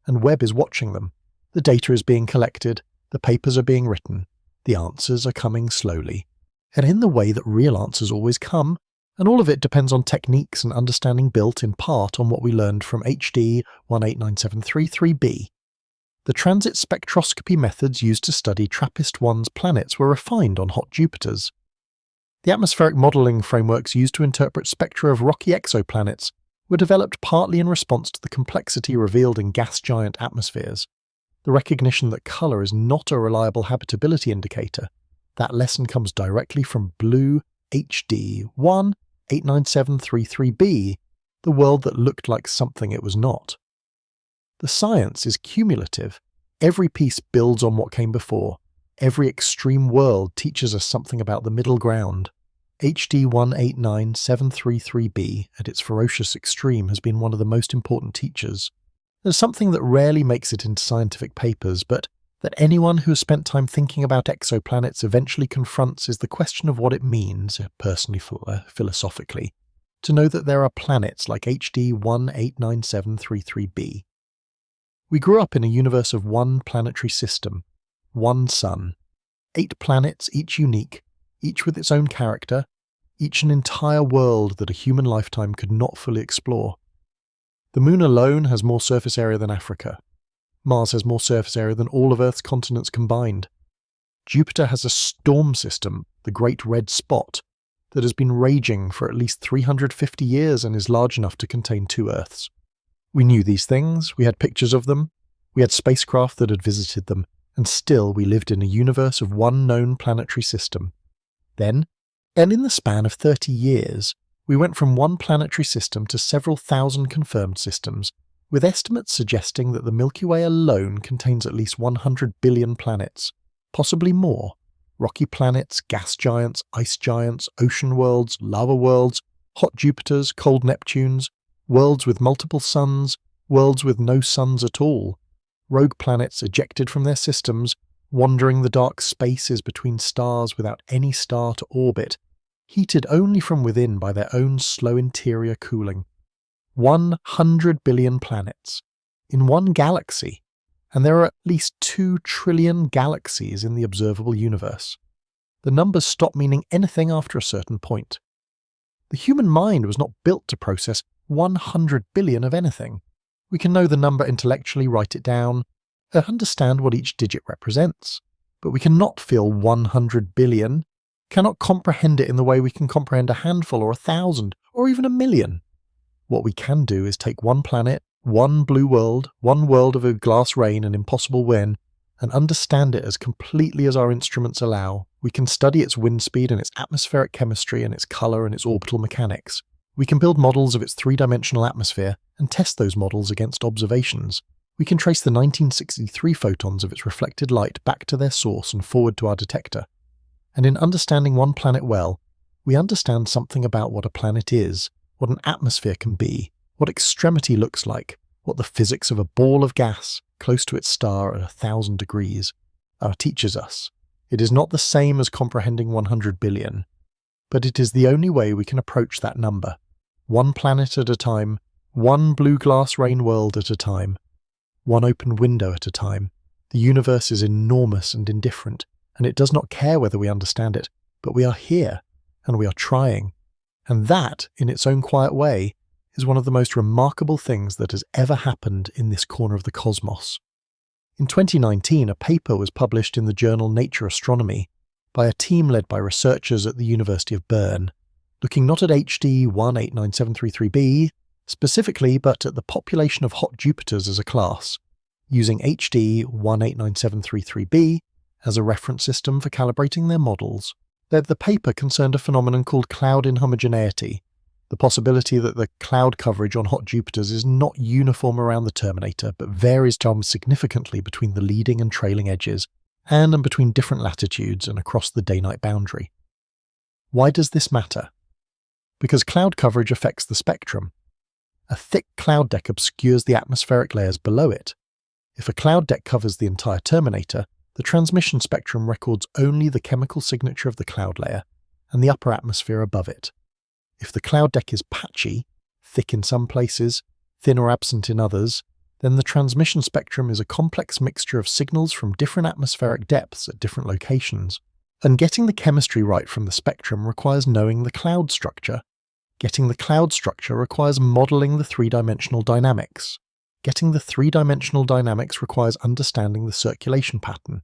Speaker 1: and Webb is watching them. The data is being collected, the papers are being written, the answers are coming slowly, and in the way that real answers always come, and all of it depends on techniques and understanding built in part on what we learned from HD 189733b. The transit spectroscopy methods used to study TRAPPIST-1's planets were refined on hot Jupiters. The atmospheric modelling frameworks used to interpret spectra of rocky exoplanets were developed partly in response to the complexity revealed in gas giant atmospheres. The recognition that colour is not a reliable habitability indicator. That lesson comes directly from blue HD 189733b, the world that looked like something it was not. The science is cumulative. Every piece builds on what came before. Every extreme world teaches us something about the middle ground. HD 189733b, at its ferocious extreme, has been one of the most important teachers. There's something that rarely makes it into scientific papers, but that anyone who has spent time thinking about exoplanets eventually confronts is the question of what it means, personally philosophically, to know that there are planets like HD 189733b. We grew up in a universe of one planetary system, one sun, 8 planets, each unique, each with its own character, each an entire world that a human lifetime could not fully explore. The Moon alone has more surface area than Africa. Mars has more surface area than all of Earth's continents combined. Jupiter has a storm system, the Great Red Spot, that has been raging for at least 350 years and is large enough to contain 2 Earths. We knew these things, we had pictures of them, we had spacecraft that had visited them, and still we lived in a universe of one known planetary system. Then, and in the span of 30 years, we went from one planetary system to several thousand confirmed systems, with estimates suggesting that the Milky Way alone contains at least 100 billion planets, possibly more. Rocky planets, gas giants, ice giants, ocean worlds, lava worlds, hot Jupiters, cold Neptunes, worlds with multiple suns, worlds with no suns at all, rogue planets ejected from their systems, wandering the dark spaces between stars without any star to orbit, heated only from within by their own slow interior cooling. 100 billion planets in one galaxy, and there are at least 2 trillion galaxies in the observable universe. The numbers stop meaning anything after a certain point. The human mind was not built to process 100 billion of anything. We can know the number intellectually, write it down, and understand what each digit represents, but we cannot feel 100 billion, cannot comprehend it in the way we can comprehend a handful or 1,000 or even 1,000,000. What we can do is take one planet, one blue world, one world of a glass rain and impossible wind, and understand it as completely as our instruments allow. We can study its wind speed and its atmospheric chemistry and its colour and its orbital mechanics. We can build models of its 3-dimensional atmosphere and test those models against observations. We can trace the 1963 photons of its reflected light back to their source and forward to our detector. And in understanding one planet well, we understand something about what a planet is, what an atmosphere can be, what extremity looks like, what the physics of a ball of gas close to its star at 1,000 degrees teaches us. It is not the same as comprehending 100 billion, but it is the only way we can approach that number. One planet at a time, one blue glass rain world at a time, one open window at a time. The universe is enormous and indifferent, and it does not care whether we understand it, but we are here, and we are trying. And that, in its own quiet way, is one of the most remarkable things that has ever happened in this corner of the cosmos. In 2019, a paper was published in the journal Nature Astronomy by a team led by researchers at the University of Bern, looking not at HD 189733b specifically, but at the population of hot Jupiters as a class, using HD 189733b as a reference system for calibrating their models. The paper concerned a phenomenon called cloud inhomogeneity, the possibility that the cloud coverage on hot Jupiters is not uniform around the terminator, but varies significantly between the leading and trailing edges, and between different latitudes and across the day-night boundary. Why does this matter? Because cloud coverage affects the spectrum. A thick cloud deck obscures the atmospheric layers below it. If a cloud deck covers the entire terminator, the transmission spectrum records only the chemical signature of the cloud layer and the upper atmosphere above it. If the cloud deck is patchy, thick in some places, thin or absent in others, then the transmission spectrum is a complex mixture of signals from different atmospheric depths at different locations. And getting the chemistry right from the spectrum requires knowing the cloud structure. Getting the cloud structure requires modelling the 3-dimensional dynamics. Getting the 3-dimensional dynamics requires understanding the circulation pattern.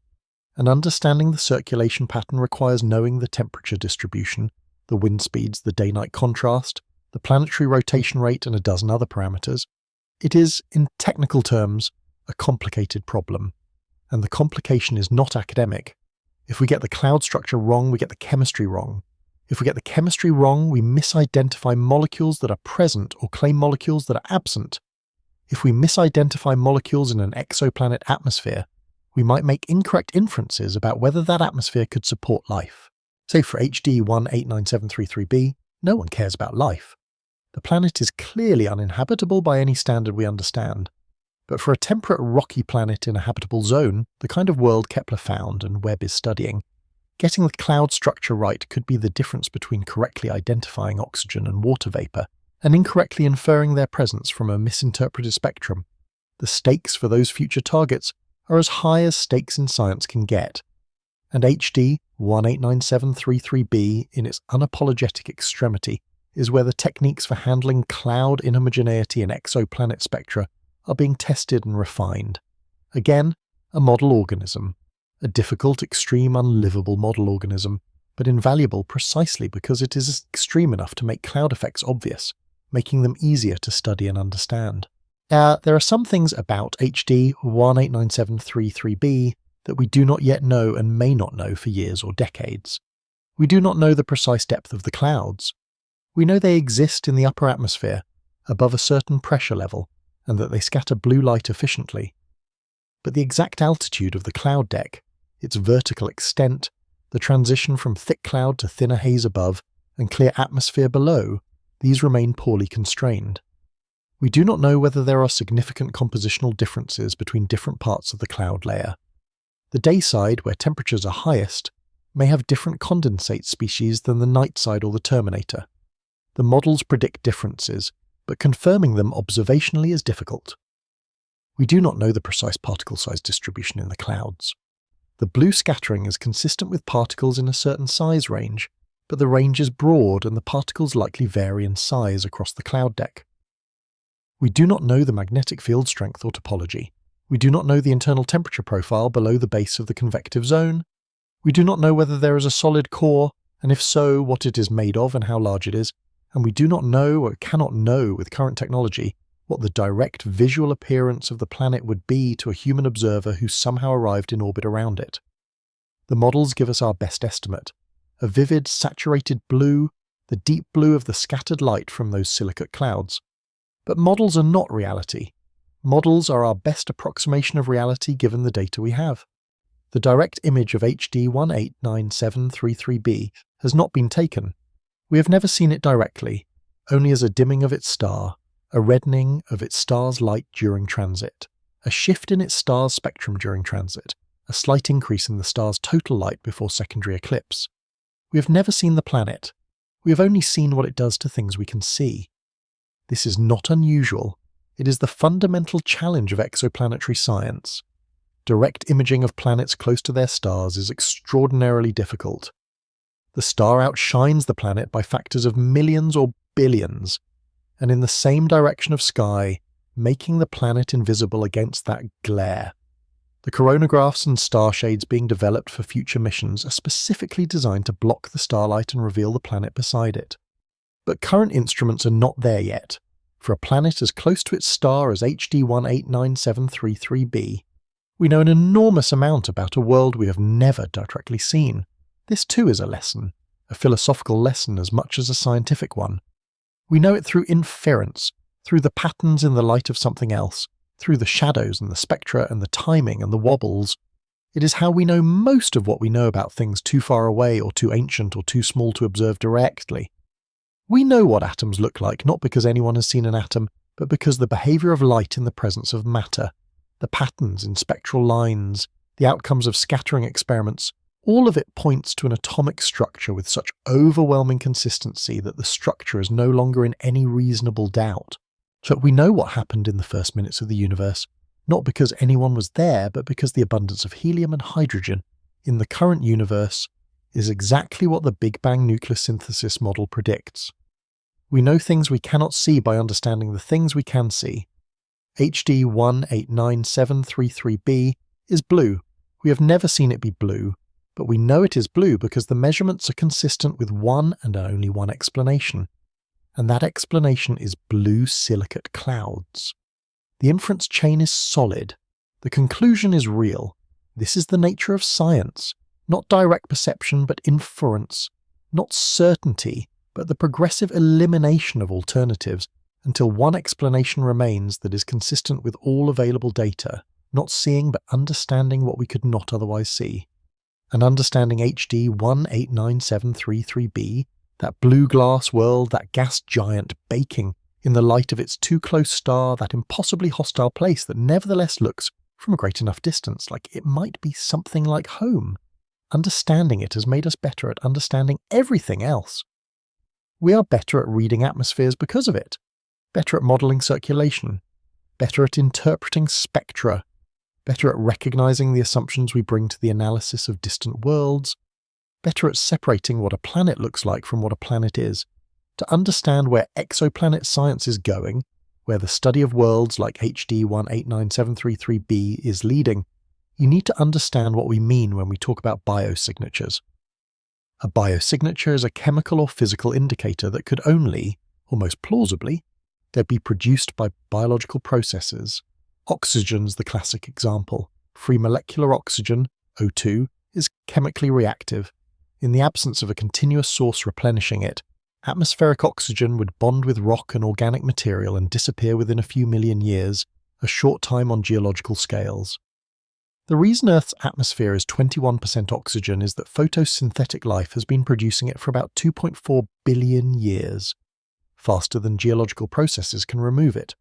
Speaker 1: And understanding the circulation pattern requires knowing the temperature distribution, the wind speeds, the day-night contrast, the planetary rotation rate, and a dozen other parameters. It is, in technical terms, a complicated problem. And the complication is not academic. If we get the cloud structure wrong, we get the chemistry wrong. If we get the chemistry wrong, we misidentify molecules that are present or claim molecules that are absent. If we misidentify molecules in an exoplanet atmosphere, we might make incorrect inferences about whether that atmosphere could support life. Say for HD 189733b, no one cares about life. The planet is clearly uninhabitable by any standard we understand. But for a temperate rocky planet in a habitable zone, the kind of world Kepler found and Webb is studying, getting the cloud structure right could be the difference between correctly identifying oxygen and water vapor and incorrectly inferring their presence from a misinterpreted spectrum. The stakes for those future targets are as high as stakes in science can get. And HD 189733b, in its unapologetic extremity, is where the techniques for handling cloud inhomogeneity in exoplanet spectra are being tested and refined. Again, a model organism. A difficult, extreme, unlivable model organism, but invaluable precisely because it is extreme enough to make cloud effects obvious, making them easier to study and understand. There are some things about HD 189733b that we do not yet know and may not know for years or decades. We do not know the precise depth of the clouds. We know they exist in the upper atmosphere, above a certain pressure level, and that they scatter blue light efficiently. But the exact altitude of the cloud deck, its vertical extent, the transition from thick cloud to thinner haze above and clear atmosphere below, these remain poorly constrained. We do not know whether there are significant compositional differences between different parts of the cloud layer. The day side, where temperatures are highest, may have different condensate species than the night side or the terminator. The models predict differences, but confirming them observationally is difficult. We do not know the precise particle size distribution in the clouds. The blue scattering is consistent with particles in a certain size range, but the range is broad and the particles likely vary in size across the cloud deck. We do not know the magnetic field strength or topology. We do not know the internal temperature profile below the base of the convective zone. We do not know whether there is a solid core, and if so, what it is made of and how large it is, and we do not know or cannot know with current technology what the direct visual appearance of the planet would be to a human observer who somehow arrived in orbit around it. The models give us our best estimate: a vivid, saturated blue, the deep blue of the scattered light from those silicate clouds. But models are not reality. Models are our best approximation of reality given the data we have. The direct image of HD 189733b has not been taken. We have never seen it directly, only as a dimming of its star, a reddening of its star's light during transit, a shift in its star's spectrum during transit, a slight increase in the star's total light before secondary eclipse. We have never seen the planet. We have only seen what it does to things we can see. This is not unusual. It is the fundamental challenge of exoplanetary science. Direct imaging of planets close to their stars is extraordinarily difficult. The star outshines the planet by factors of millions or billions, and in the same direction of sky, making the planet invisible against that glare. The coronagraphs and star shades being developed for future missions are specifically designed to block the starlight and reveal the planet beside it. But current instruments are not there yet. For a planet as close to its star as HD 189733b, we know an enormous amount about a world we have never directly seen. This too is a lesson, a philosophical lesson as much as a scientific one. We know it through inference, through the patterns in the light of something else, through the shadows and the spectra and the timing and the wobbles. It is how we know most of what we know about things too far away or too ancient or too small to observe directly. We know what atoms look like not because anyone has seen an atom, but because the behaviour of light in the presence of matter, the patterns in spectral lines, the outcomes of scattering experiments, all of it points to an atomic structure with such overwhelming consistency that the structure is no longer in any reasonable doubt. So we know what happened in the first minutes of the universe, not because anyone was there, but because the abundance of helium and hydrogen in the current universe is exactly what the Big Bang nucleosynthesis model predicts. We know things we cannot see by understanding the things we can see. HD 189733b is blue. We have never seen it be blue, but we know it is blue because the measurements are consistent with one and only one explanation, and that explanation is blue silicate clouds. The inference chain is solid. The conclusion is real. This is the nature of science, not direct perception but inference, not certainty but the progressive elimination of alternatives until one explanation remains that is consistent with all available data, not seeing but understanding what we could not otherwise see. And understanding HD 189733b, that blue glass world, that gas giant baking in the light of its too close star, that impossibly hostile place that nevertheless looks, from a great enough distance, like it might be something like home. Understanding it has made us better at understanding everything else. We are better at reading atmospheres because of it, better at modelling circulation, better at interpreting spectra, better at recognising the assumptions we bring to the analysis of distant worlds, better at separating what a planet looks like from what a planet is. To understand where exoplanet science is going, where the study of worlds like HD 189733b is leading, you need to understand what we mean when we talk about biosignatures. A biosignature is a chemical or physical indicator that could only, or most plausibly, be produced by biological processes. Oxygen's the classic example. Free molecular oxygen, O2, is chemically reactive. In the absence of a continuous source replenishing it, atmospheric oxygen would bond with rock and organic material and disappear within a few million years, a short time on geological scales. The reason Earth's atmosphere is 21% oxygen is that photosynthetic life has been producing it for about 2.4 billion years, faster than geological processes can remove it.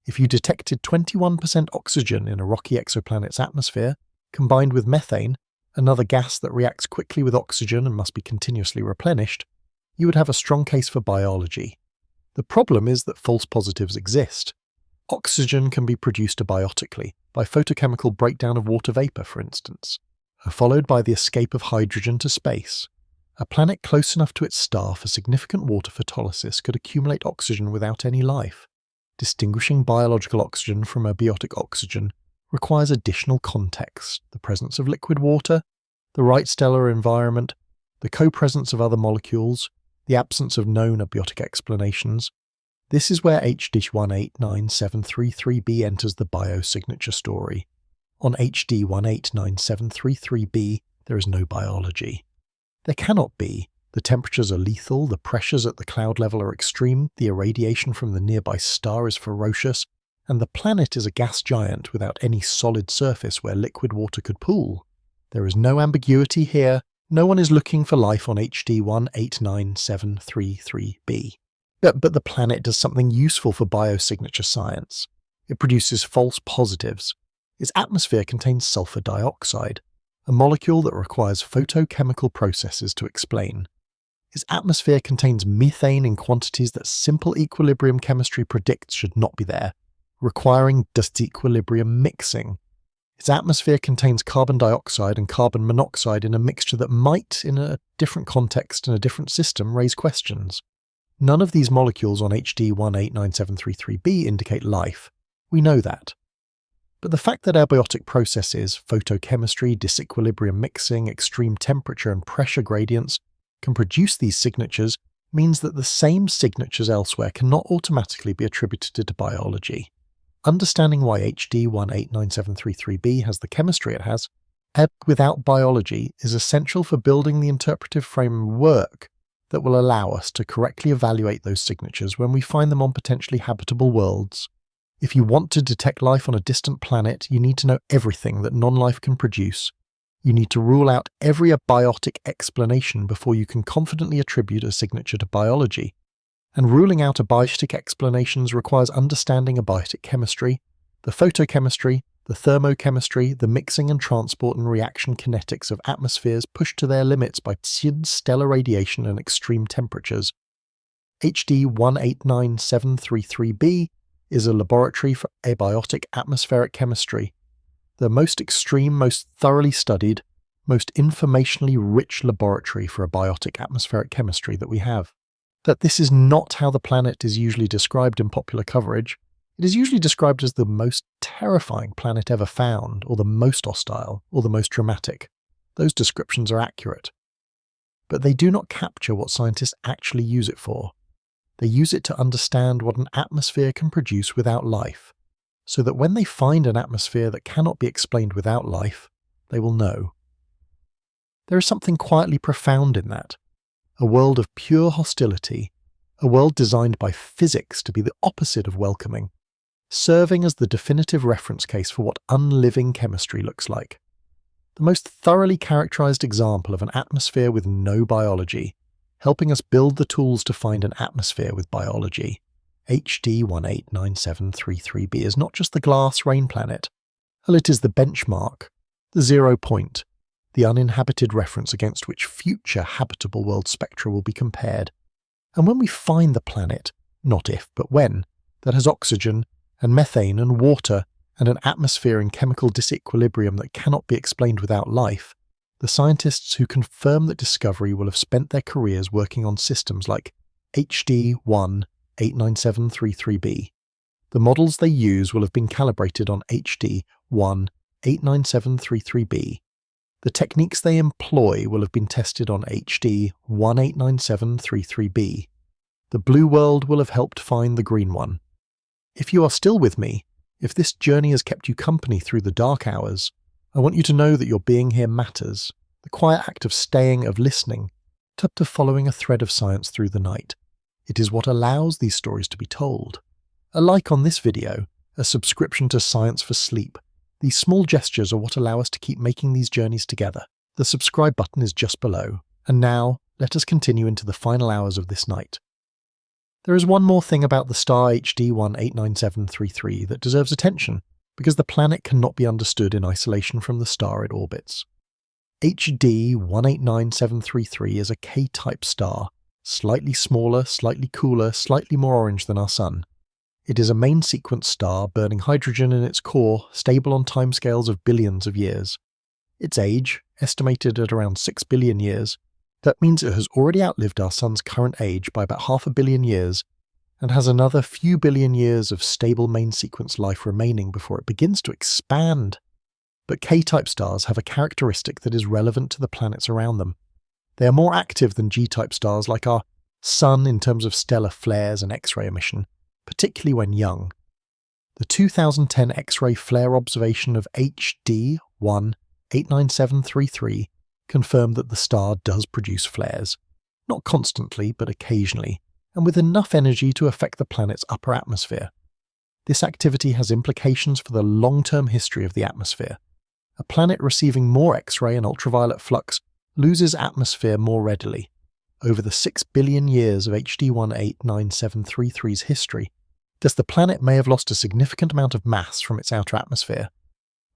Speaker 1: If you detected 21% oxygen in a rocky exoplanet's atmosphere, combined with methane, another gas that reacts quickly with oxygen and must be continuously replenished, you would have a strong case for biology. The problem is that false positives exist. Oxygen can be produced abiotically, by photochemical breakdown of water vapor, for instance, followed by the escape of hydrogen to space. A planet close enough to its star for significant water photolysis could accumulate oxygen without any life. Distinguishing biological oxygen from abiotic oxygen requires additional context: the presence of liquid water, the right stellar environment, the co-presence of other molecules, the absence of known abiotic explanations. This is where HD 189733b enters the biosignature story. On HD 189733b, there is no biology. There cannot be. The temperatures are lethal, the pressures at the cloud level are extreme, the irradiation from the nearby star is ferocious, and the planet is a gas giant without any solid surface where liquid water could pool. There is no ambiguity here. No one is looking for life on HD 189733b. But the planet does something useful for biosignature science. It produces false positives. Its atmosphere contains sulfur dioxide, a molecule that requires photochemical processes to explain. Its atmosphere contains methane in quantities that simple equilibrium chemistry predicts should not be there, requiring disequilibrium mixing. Its atmosphere contains carbon dioxide and carbon monoxide in a mixture that might, in a different context and a different system, raise questions. None of these molecules on HD 189733b indicate life. We know that. But the fact that abiotic processes, photochemistry, disequilibrium mixing, extreme temperature and pressure gradients, can produce these signatures means that the same signatures elsewhere cannot automatically be attributed to biology. Understanding why HD 189733b has the chemistry it has, without biology, is essential for building the interpretive framework that will allow us to correctly evaluate those signatures when we find them on potentially habitable worlds. If you want to detect life on a distant planet, you need to know everything that non-life can produce. You need to rule out every abiotic explanation before you can confidently attribute a signature to biology. And ruling out abiotic explanations requires understanding abiotic chemistry, the photochemistry, the thermochemistry, the mixing and transport and reaction kinetics of atmospheres pushed to their limits by stellar radiation and extreme temperatures. HD 189733b is a laboratory for abiotic atmospheric chemistry, the most extreme, most thoroughly studied, most informationally rich laboratory for abiotic atmospheric chemistry that we have. That this is not how the planet is usually described in popular coverage. It is usually described as the most terrifying planet ever found, or the most hostile, or the most dramatic. Those descriptions are accurate. But they do not capture what scientists actually use it for. They use it to understand what an atmosphere can produce without life, so that when they find an atmosphere that cannot be explained without life, they will know. There is something quietly profound in that. A world of pure hostility, a world designed by physics to be the opposite of welcoming, serving as the definitive reference case for what unliving chemistry looks like. The most thoroughly characterized example of an atmosphere with no biology, helping us build the tools to find an atmosphere with biology. HD 189733b is not just the glass rain planet. It is the benchmark, the 0 point, the uninhabited reference against which future habitable world spectra will be compared. And when we find the planet, not if but when, that has oxygen and methane and water and an atmosphere in chemical disequilibrium that cannot be explained without life, the scientists who confirm that discovery will have spent their careers working on systems like HD 189733b. The models they use will have been calibrated on HD 189733b. The techniques they employ will have been tested on HD 189733b. The blue world will have helped find the green one. If you are still with me, if this journey has kept you company through the dark hours, I want you to know that your being here matters. The quiet act of staying, of listening, of following a thread of science through the night. It is what allows these stories to be told. A like on this video, a subscription to Science for Sleep. These small gestures are what allow us to keep making these journeys together. The subscribe button is just below. And now, let us continue into the final hours of this night. There is one more thing about the star HD 189733 that deserves attention, because the planet cannot be understood in isolation from the star it orbits. HD 189733 is a K-type star, slightly smaller, slightly cooler, slightly more orange than our Sun. It is a main sequence star burning hydrogen in its core, stable on timescales of billions of years. Its age, estimated at around 6 billion years, that means it has already outlived our Sun's current age by about 500 million years, and has another few billion years of stable main sequence life remaining before it begins to expand. But K-type stars have a characteristic that is relevant to the planets around them. They are more active than G-type stars like our Sun in terms of stellar flares and X-ray emission, particularly when young. The 2010 X-ray flare observation of HD 189733 confirmed that the star does produce flares, not constantly but occasionally, and with enough energy to affect the planet's upper atmosphere. This activity has implications for the long-term history of the atmosphere. A planet receiving more X-ray and ultraviolet flux loses atmosphere more readily. Over the 6 billion years of HD 189733's history, the planet may have lost a significant amount of mass from its outer atmosphere.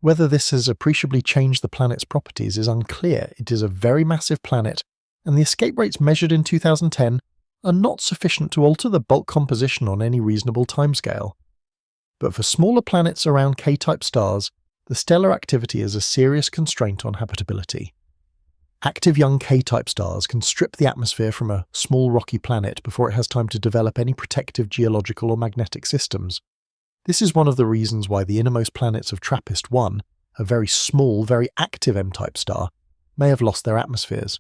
Speaker 1: Whether this has appreciably changed the planet's properties is unclear. It is a very massive planet, and the escape rates measured in 2010 are not sufficient to alter the bulk composition on any reasonable timescale. But for smaller planets around K-type stars, the stellar activity is a serious constraint on habitability. Active young K-type stars can strip the atmosphere from a small rocky planet before it has time to develop any protective geological or magnetic systems. This is one of the reasons why the innermost planets of TRAPPIST-1, a very small, very active M-type star, may have lost their atmospheres.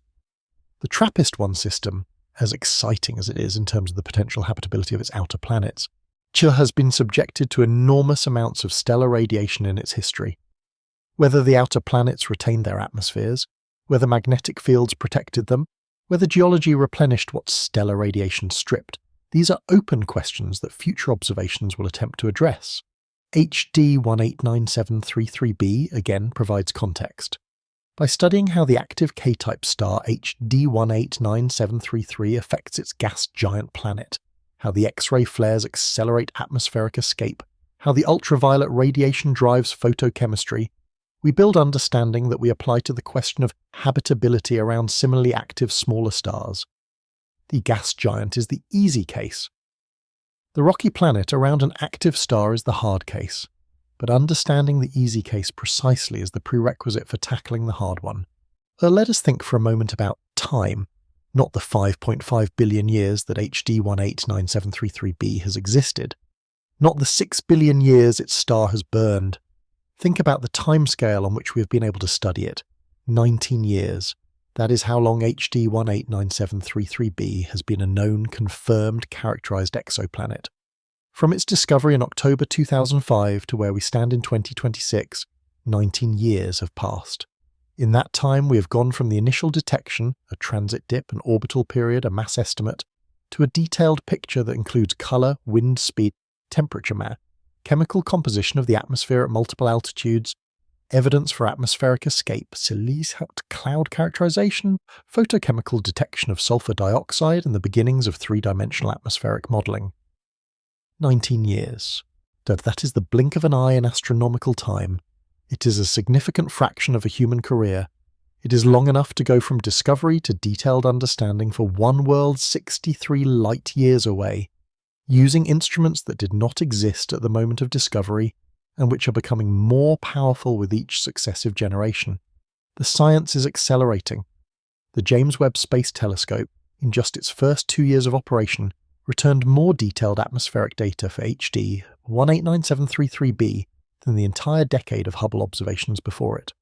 Speaker 1: The TRAPPIST-1 system, as exciting as it is in terms of the potential habitability of its outer planets, has been subjected to enormous amounts of stellar radiation in its history. Whether the outer planets retained their atmospheres, whether magnetic fields protected them, whether geology replenished what stellar radiation stripped, these are open questions that future observations will attempt to address. HD 189733b again provides context. By studying how the active K-type star HD 189733 affects its gas giant planet, how the X-ray flares accelerate atmospheric escape, how the ultraviolet radiation drives photochemistry, we build understanding that we apply to the question of habitability around similarly active smaller stars. The gas giant is the easy case. The rocky planet around an active star is the hard case, but understanding the easy case precisely is the prerequisite for tackling the hard one. Let us think for a moment about time, not the 5.5 billion years that HD 189733b has existed, not the 6 billion years its star has burned. Think about the timescale on which we have been able to study it, 19 years. That is how long HD 189733b has been a known, confirmed, characterized exoplanet. From its discovery in October 2005 to where we stand in 2026, 19 years have passed. In that time, we have gone from the initial detection, a transit dip, an orbital period, a mass estimate, to a detailed picture that includes color, wind speed, temperature map, chemical composition of the atmosphere at multiple altitudes, evidence for atmospheric escape, silicate cloud characterization, photochemical detection of sulfur dioxide, and the beginnings of three-dimensional atmospheric modeling. 19 years. That is the blink of an eye in astronomical time. It is a significant fraction of a human career. It is long enough to go from discovery to detailed understanding for one world 63 light years away, using instruments that did not exist at the moment of discovery and which are becoming more powerful with each successive generation. The science is accelerating. The James Webb Space Telescope, in just its first 2 years of operation, returned more detailed atmospheric data for HD 189733b than the entire decade of Hubble observations before it.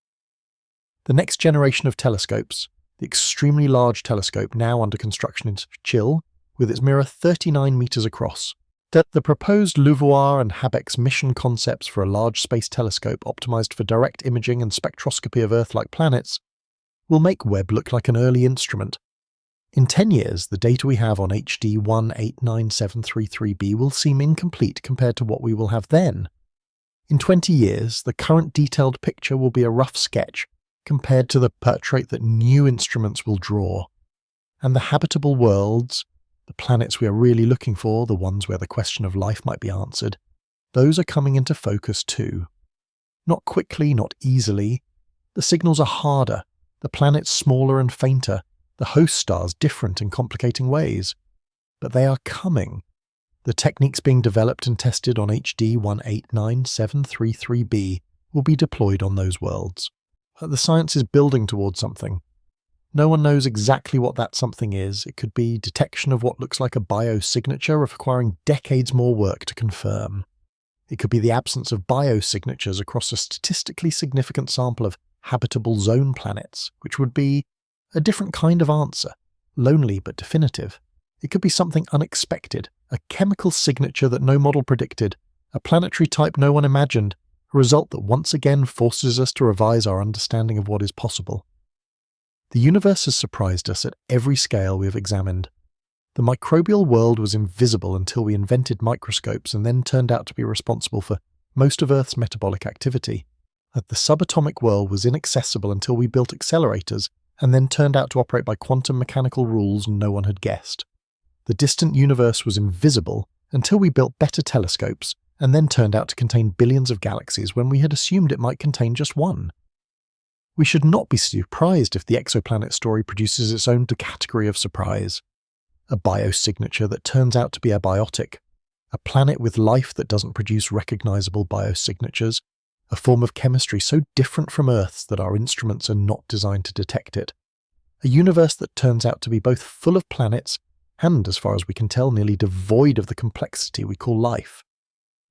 Speaker 1: The next generation of telescopes, the extremely large telescope now under construction in Chile, with its mirror 39 meters across. The proposed LUVOIR and HABEX mission concepts for a large space telescope optimized for direct imaging and spectroscopy of Earth-like planets will make Webb look like an early instrument. In 10 years, the data we have on HD 189733b will seem incomplete compared to what we will have then. In 20 years, the current detailed picture will be a rough sketch compared to the portrait that new instruments will draw. And the habitable worlds, the planets we are really looking for, the ones where the question of life might be answered, those are coming into focus too. Not quickly, not easily. The signals are harder, the planets smaller and fainter, the host stars different in complicating ways. But they are coming. The techniques being developed and tested on HD 189733b will be deployed on those worlds. The science is building towards something. No one knows exactly what that something is. It could be detection of what looks like a biosignature requiring decades more work to confirm. It could be the absence of biosignatures across a statistically significant sample of habitable zone planets, which would be a different kind of answer, lonely but definitive. It could be something unexpected, a chemical signature that no model predicted, a planetary type no one imagined, a result that once again forces us to revise our understanding of what is possible. The universe has surprised us at every scale we have examined. The microbial world was invisible until we invented microscopes and then turned out to be responsible for most of Earth's metabolic activity. The subatomic world was inaccessible until we built accelerators and then turned out to operate by quantum mechanical rules no one had guessed. The distant universe was invisible until we built better telescopes and then turned out to contain billions of galaxies when we had assumed it might contain just one. We should not be surprised if the exoplanet story produces its own category of surprise. A biosignature that turns out to be abiotic, a planet with life that doesn't produce recognizable biosignatures, a form of chemistry so different from Earth's that our instruments are not designed to detect it, a universe that turns out to be both full of planets and, as far as we can tell, nearly devoid of the complexity we call life,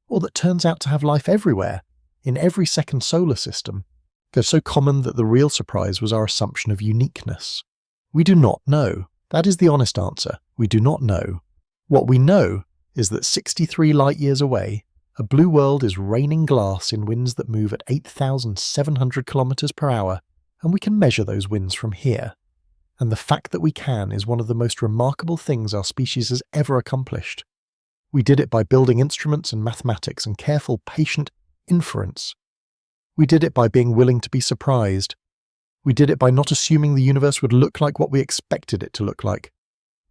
Speaker 1: or that turns out to have life everywhere, in every second solar system. They're so common that the real surprise was our assumption of uniqueness. We do not know. That is the honest answer. We do not know. What we know is that 63 light-years away, a blue world is raining glass in winds that move at 8,700 kilometres per hour, and we can measure those winds from here. And the fact that we can is one of the most remarkable things our species has ever accomplished. We did it by building instruments and mathematics and careful, patient inference. We did it by being willing to be surprised. We did it by not assuming the universe would look like what we expected it to look like.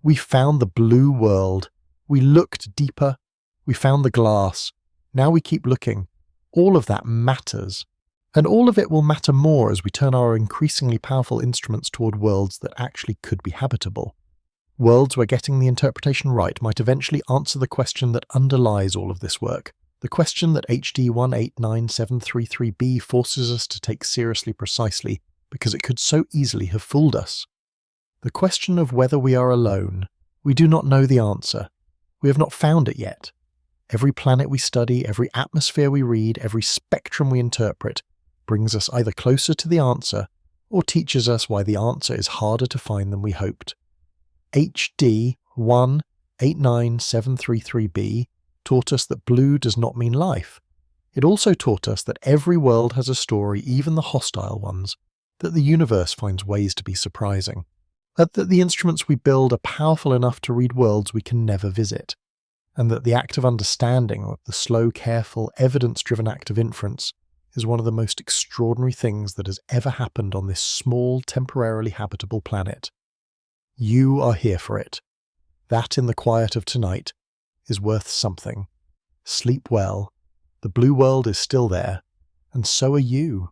Speaker 1: We found the blue world. We looked deeper. We found the glass. Now we keep looking. All of that matters. And all of it will matter more as we turn our increasingly powerful instruments toward worlds that actually could be habitable. Worlds where getting the interpretation right might eventually answer the question that underlies all of this work. The question that HD 189733b forces us to take seriously precisely because it could so easily have fooled us. The question of whether we are alone. We do not know the answer. We have not found it yet. Every planet we study, every atmosphere we read, every spectrum we interpret brings us either closer to the answer or teaches us why the answer is harder to find than we hoped. HD 189733b taught us that blue does not mean life. It also taught us that every world has a story, even the hostile ones, that the universe finds ways to be surprising, that the instruments we build are powerful enough to read worlds we can never visit, and that the act of understanding, or the slow, careful, evidence-driven act of inference, is one of the most extraordinary things that has ever happened on this small, temporarily habitable planet. You are here for it. That, in the quiet of tonight, is worth something. Sleep well. The blue world is still there, and so are you.